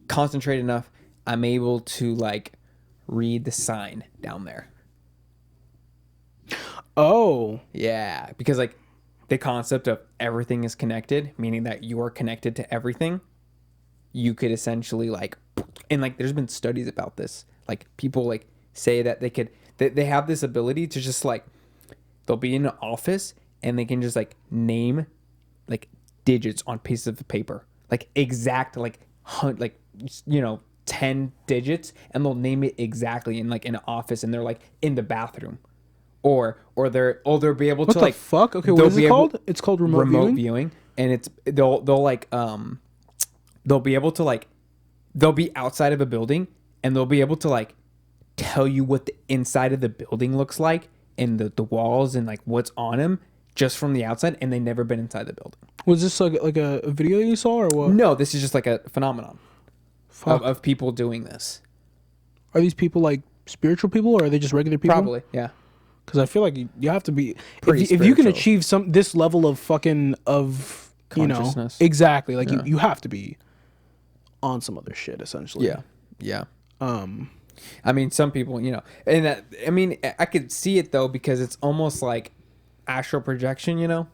concentrate enough, I'm able to like read the sign down there. Oh. Yeah, because like the concept of everything is connected, meaning that you are connected to everything. You could essentially like, and like there's been studies about this. Like people like say that they have this ability to just like, they'll be in an office and they can just like name like digits on pieces of paper, like exact, like 10 digits, and they'll name it exactly in like in an office, and they're like in the bathroom, or they'll be able to, what the like, fuck? Okay, what is it called? It's called remote viewing, and it's they'll like they'll be able to like, they'll be outside of a building and they'll be able to like tell you what the inside of the building looks like, and the walls and like what's on them just from the outside, and they've never been inside the building. Was this like a video you saw or what? No, this is just like a phenomenon of people doing this. Are these people like spiritual people, or are they just regular people? Probably, yeah. Because I feel like you have to be, pretty if you can achieve this level of fucking consciousness. Exactly, like you have to be on some other shit essentially. Yeah. I mean, some people, and that, I mean, I could see it though, because it's almost like astral projection,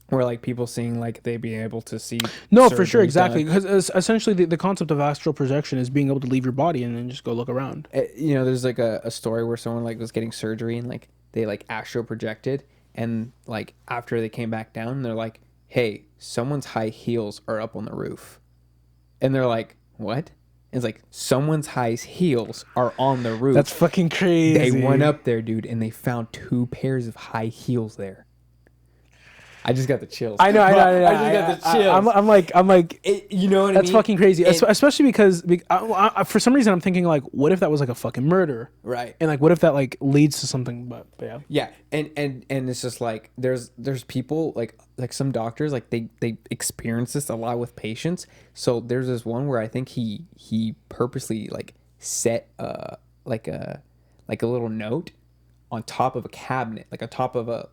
where like people seeing like they be able to see. No, for sure, exactly, because essentially the concept of astral projection is being able to leave your body and then just go look around. There's like a story where someone like was getting surgery and like they like astral projected, and like after they came back down, they're like, hey, someone's high heels are up on the roof, and they're like, what? It's like, someone's high heels are on the roof. That's fucking crazy. They went up there, dude, and they found 2 pairs of high heels there. I just got the chills. I know. I just got the chills. I'm like, you know what I mean? That's fucking crazy. Especially because for some reason I'm thinking like, what if that was like a fucking murder? Right. And like, what if that like leads to something? But yeah. Yeah, and it's just like there's people like some doctors, like they experience this a lot with patients. So there's this one where I think he purposely like set like a little note on top of a cabinet, like on top of a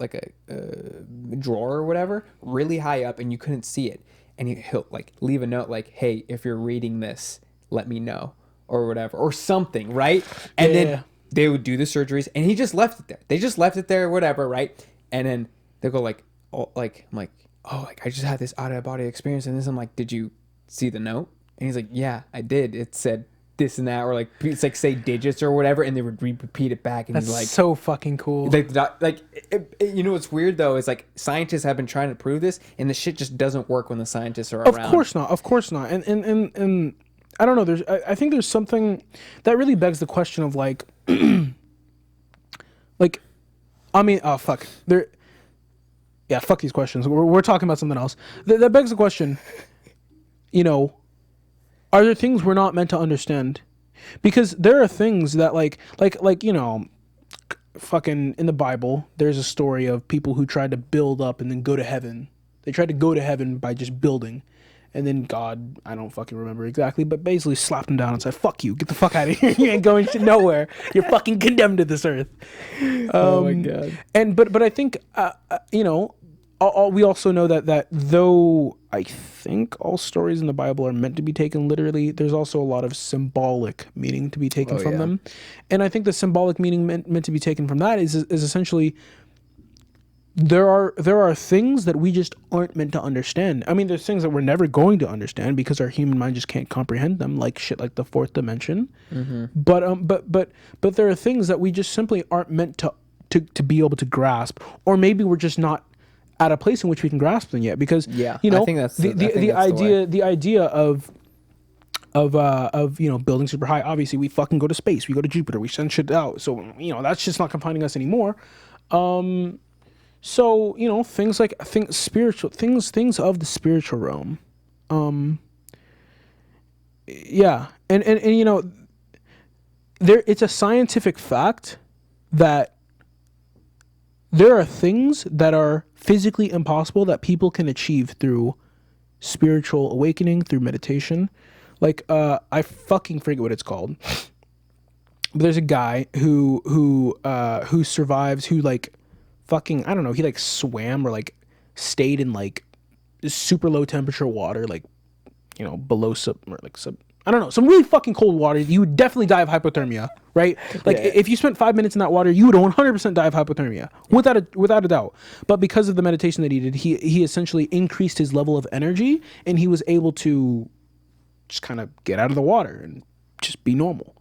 drawer or whatever, really high up, and you couldn't see it. And he'll like leave a note like, hey, if you're reading this, let me know, or whatever, or something, right? And then they would do the surgeries, and he just left it there. They just left it there, whatever, right? And then they'll go like, oh, like, I'm like, oh, like I just had this out of body experience, and this, I'm like, did you see the note? And he's like, yeah, I did. It said this and that, or like it's like say digits or whatever, and they would repeat it back, and that's he's like, so fucking cool. Like what's weird though is like scientists have been trying to prove this, and the shit just doesn't work when the scientists are around. Of course not. And I don't know. I think there's something that really begs the question of like, like, I mean, oh fuck, yeah, fuck these questions. We're talking about something else. That begs the question. You know, are there things we're not meant to understand? Because there are things that like you know, fucking in the Bible, there's a story of people who tried to build up and then go to heaven. They tried to go to heaven by just building. And then God, I don't fucking remember exactly, but basically slapped him down and said, fuck you, get the fuck out of here. You ain't going to nowhere. You're fucking condemned to this earth. Oh my God. And, but I think, you know, we also know that though I think all stories in the Bible are meant to be taken literally, there's also a lot of symbolic meaning to be taken from them. And I think the symbolic meaning meant to be taken from that is essentially there are things that we just aren't meant to understand. I mean, there's things that we're never going to understand because our human mind just can't comprehend them, like shit like the fourth dimension. But there are things that we just simply aren't meant to be able to grasp, or maybe we're just not at a place in which we can grasp them yet, because you know, I think that's the idea of you know, building super high. Obviously we fucking go to space, we go to Jupiter, we send shit out, so you know, that's just not confining us anymore. So you know, things spiritual things of the spiritual realm. Yeah, and you know, it's a scientific fact that there are things that are physically impossible that people can achieve through spiritual awakening, through meditation. Like, I fucking forget what it's called, but there's a guy who survives, who like fucking, I don't know, he like swam or like stayed in like super low temperature water, like, you know, below sub, I don't know, some really fucking cold water. You would definitely die of hypothermia, right? Like, if you spent 5 minutes in that water, you would 100% die of hypothermia, without a doubt. But because of the meditation that he did, he essentially increased his level of energy, and he was able to just kind of get out of the water and just be normal.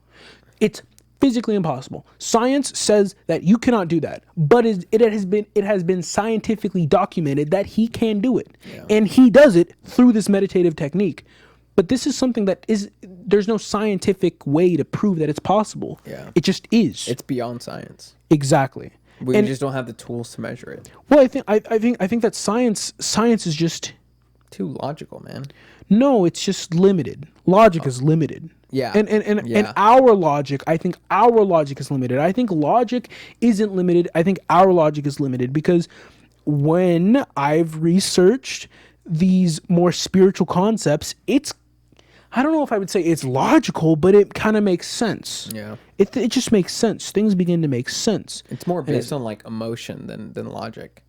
It's physically impossible. Science says that you cannot do that, but it has been scientifically documented that he can do it, and he does it through this meditative technique. But this is something that there's no scientific way to prove that it's possible. Yeah. It just is. It's beyond science. Exactly. We just don't have the tools to measure it. Well, I think that science is just too logical, man. No, it's just limited. Logic is limited. Yeah. And our logic, I think our logic is limited. I think logic isn't limited. I think our logic is limited, because when I've researched these more spiritual concepts, I don't know if I would say it's logical, but it kind of makes sense. Yeah. It just makes sense. Things begin to make sense. It's more based on like emotion than logic.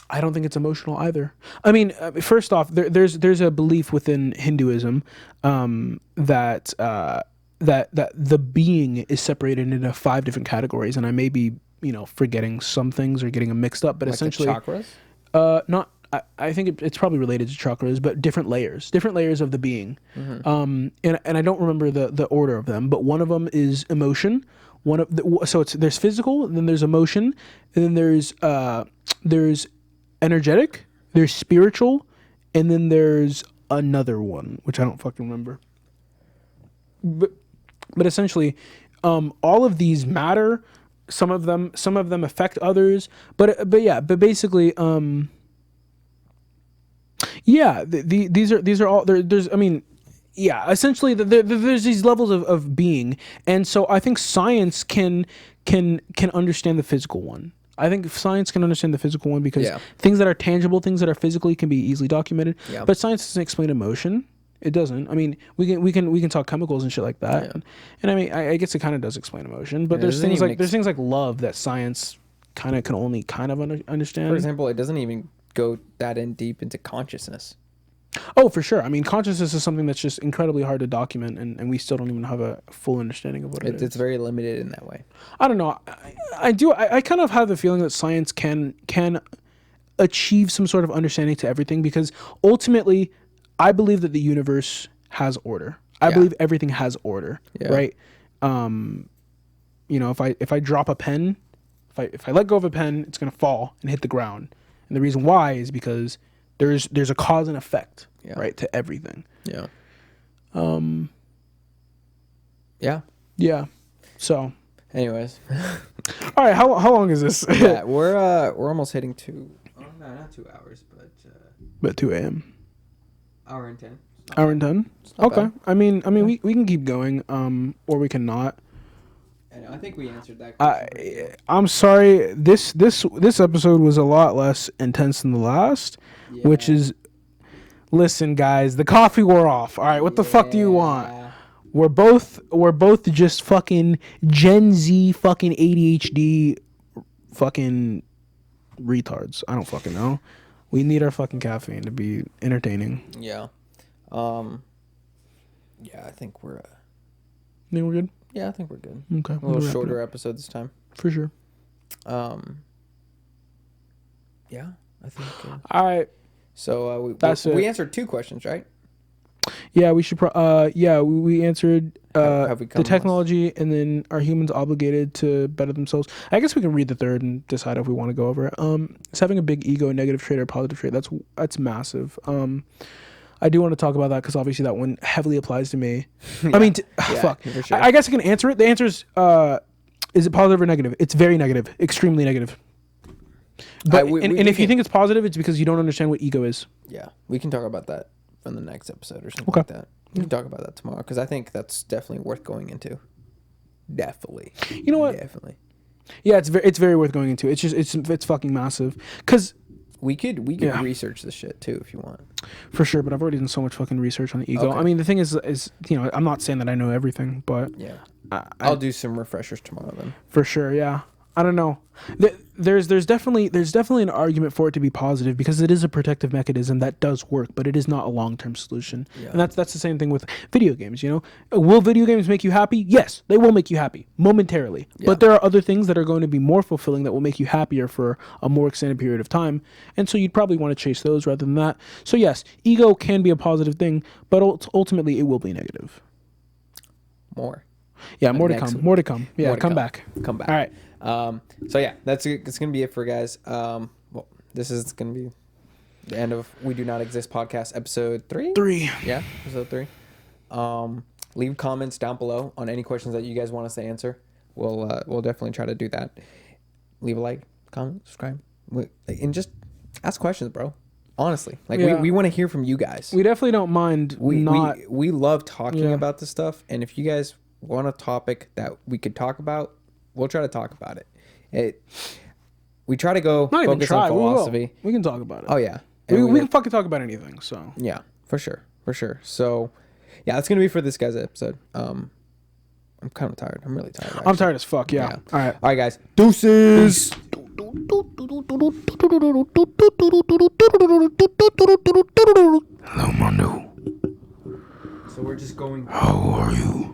I don't think it's emotional either. I mean, first off, there's a belief within Hinduism that the being is separated into 5 different categories, and I may be, you know, forgetting some things or getting them mixed up, but like essentially the chakras. Not. I think it's probably related to chakras, but different layers of the being. And I don't remember the order of them, but one of them is emotion. There's physical, and then there's emotion, and then there's energetic, there's spiritual, and then there's another one which I don't fucking remember. But essentially, all of these matter. Some of them affect others, but basically, these are all there's. I mean, essentially, there's these levels of being, and so I think science can understand the physical one. I think science can understand the physical one because things that are tangible, things that are physically, can be easily documented. Yeah. But science doesn't explain emotion. It doesn't. I mean, we can talk chemicals and shit like that. Yeah. And I mean, I guess it kind of does explain emotion. But there's things like love that science kind of can only kind of understand. For example, it doesn't even go that in deep into consciousness. Oh, for sure. I mean, consciousness is something that's just incredibly hard to document, and we still don't even have a full understanding of what it is. It's very limited in that way. I don't know. I kind of have the feeling that science can achieve some sort of understanding to everything, because ultimately, I believe that the universe has order. I believe everything has order, right? You know, if I drop a pen, if I let go of a pen, it's gonna fall and hit the ground, and the reason why is because there's a cause and effect, right, to everything. Yeah. Yeah. Yeah. So, Anyways, all right. How long is this? yeah, we're almost hitting 2. Oh no, not 2 hours, but But 2 a.m. hour and 10. Hour and 10. not Okay. bad. I mean, we can keep going. Or we can not. And I think we answered that question. pretty well. I'm sorry. This episode was a lot less intense than the last, which Yeah. is. Listen, guys, the coffee wore off. All right, what the fuck do you want? Yeah. We're both just fucking Gen Z fucking ADHD fucking retards. I don't fucking know. We need our fucking caffeine to be entertaining. Yeah. Yeah, I think we're. Think we're good? Yeah, I think we're good. Okay. A little shorter episode this time. For sure. Yeah, I think. All right. So That's we it. answered 2 questions, right? Yeah, we should. We answered Have we come the technology, and then are humans obligated to better themselves? I guess we can read the third and decide if we want to go over it. Is having a big ego a negative trait or a positive trait? That's massive. I do want to talk about that because obviously that one heavily applies to me. I mean, fuck. for sure. I guess I can answer it. The answer is it positive or negative? It's very negative, extremely negative. But if you think it's positive, it's because you don't understand what ego is. Yeah, we can talk about that on the next episode or something Okay. like that. We can talk about that tomorrow because I think that's definitely worth going into. Definitely. You know what? Definitely. Yeah, it's very worth going into. It's fucking massive. Cause We could Yeah. research this shit too if you want. for sure, but I've already done so much fucking research on the ego. Okay. I mean, the thing is I'm not saying that I know everything, but Yeah. I'll I'll do some refreshers tomorrow then. for sure. Yeah, I don't know. There's definitely an argument for it to be positive because it is a protective mechanism that does work, but it is not a long-term solution. Yeah. And that's the same thing with video games. Will video games make you happy? Yes, they will make you happy momentarily. Yeah. But there are other things that are going to be more fulfilling that will make you happier for a more extended period of time. And so you'd probably want to chase those rather than that. So yes, ego can be a positive thing, but ultimately it will be negative. More. Yeah, more to Next come. week. More to come. Yeah, More to come back. Come back. All right. So yeah, that's gonna be it for guys. Well, this is gonna be the end of We Do Not Exist podcast episode 3. 3. Yeah, episode 3. Leave comments down below on any questions that you guys want us to answer. We'll definitely try to do that. Leave a like, comment, subscribe, and just ask questions, bro. Honestly, Yeah. we want to hear from you guys. We definitely don't mind We love talking Yeah. about this stuff, and if you guys want a topic that we could talk about, we'll try to talk about it. We try to go not even focus try. on philosophy. We can talk about it. Oh yeah, we And can fucking talk about anything. So yeah, for sure. So yeah, that's gonna be for this guy's episode. I'm kind of tired. I'm really tired. I'm actually. tired as fuck. Yeah. All right. All right, guys. Deuces. Hello, Mondo. So we're just going. How are you?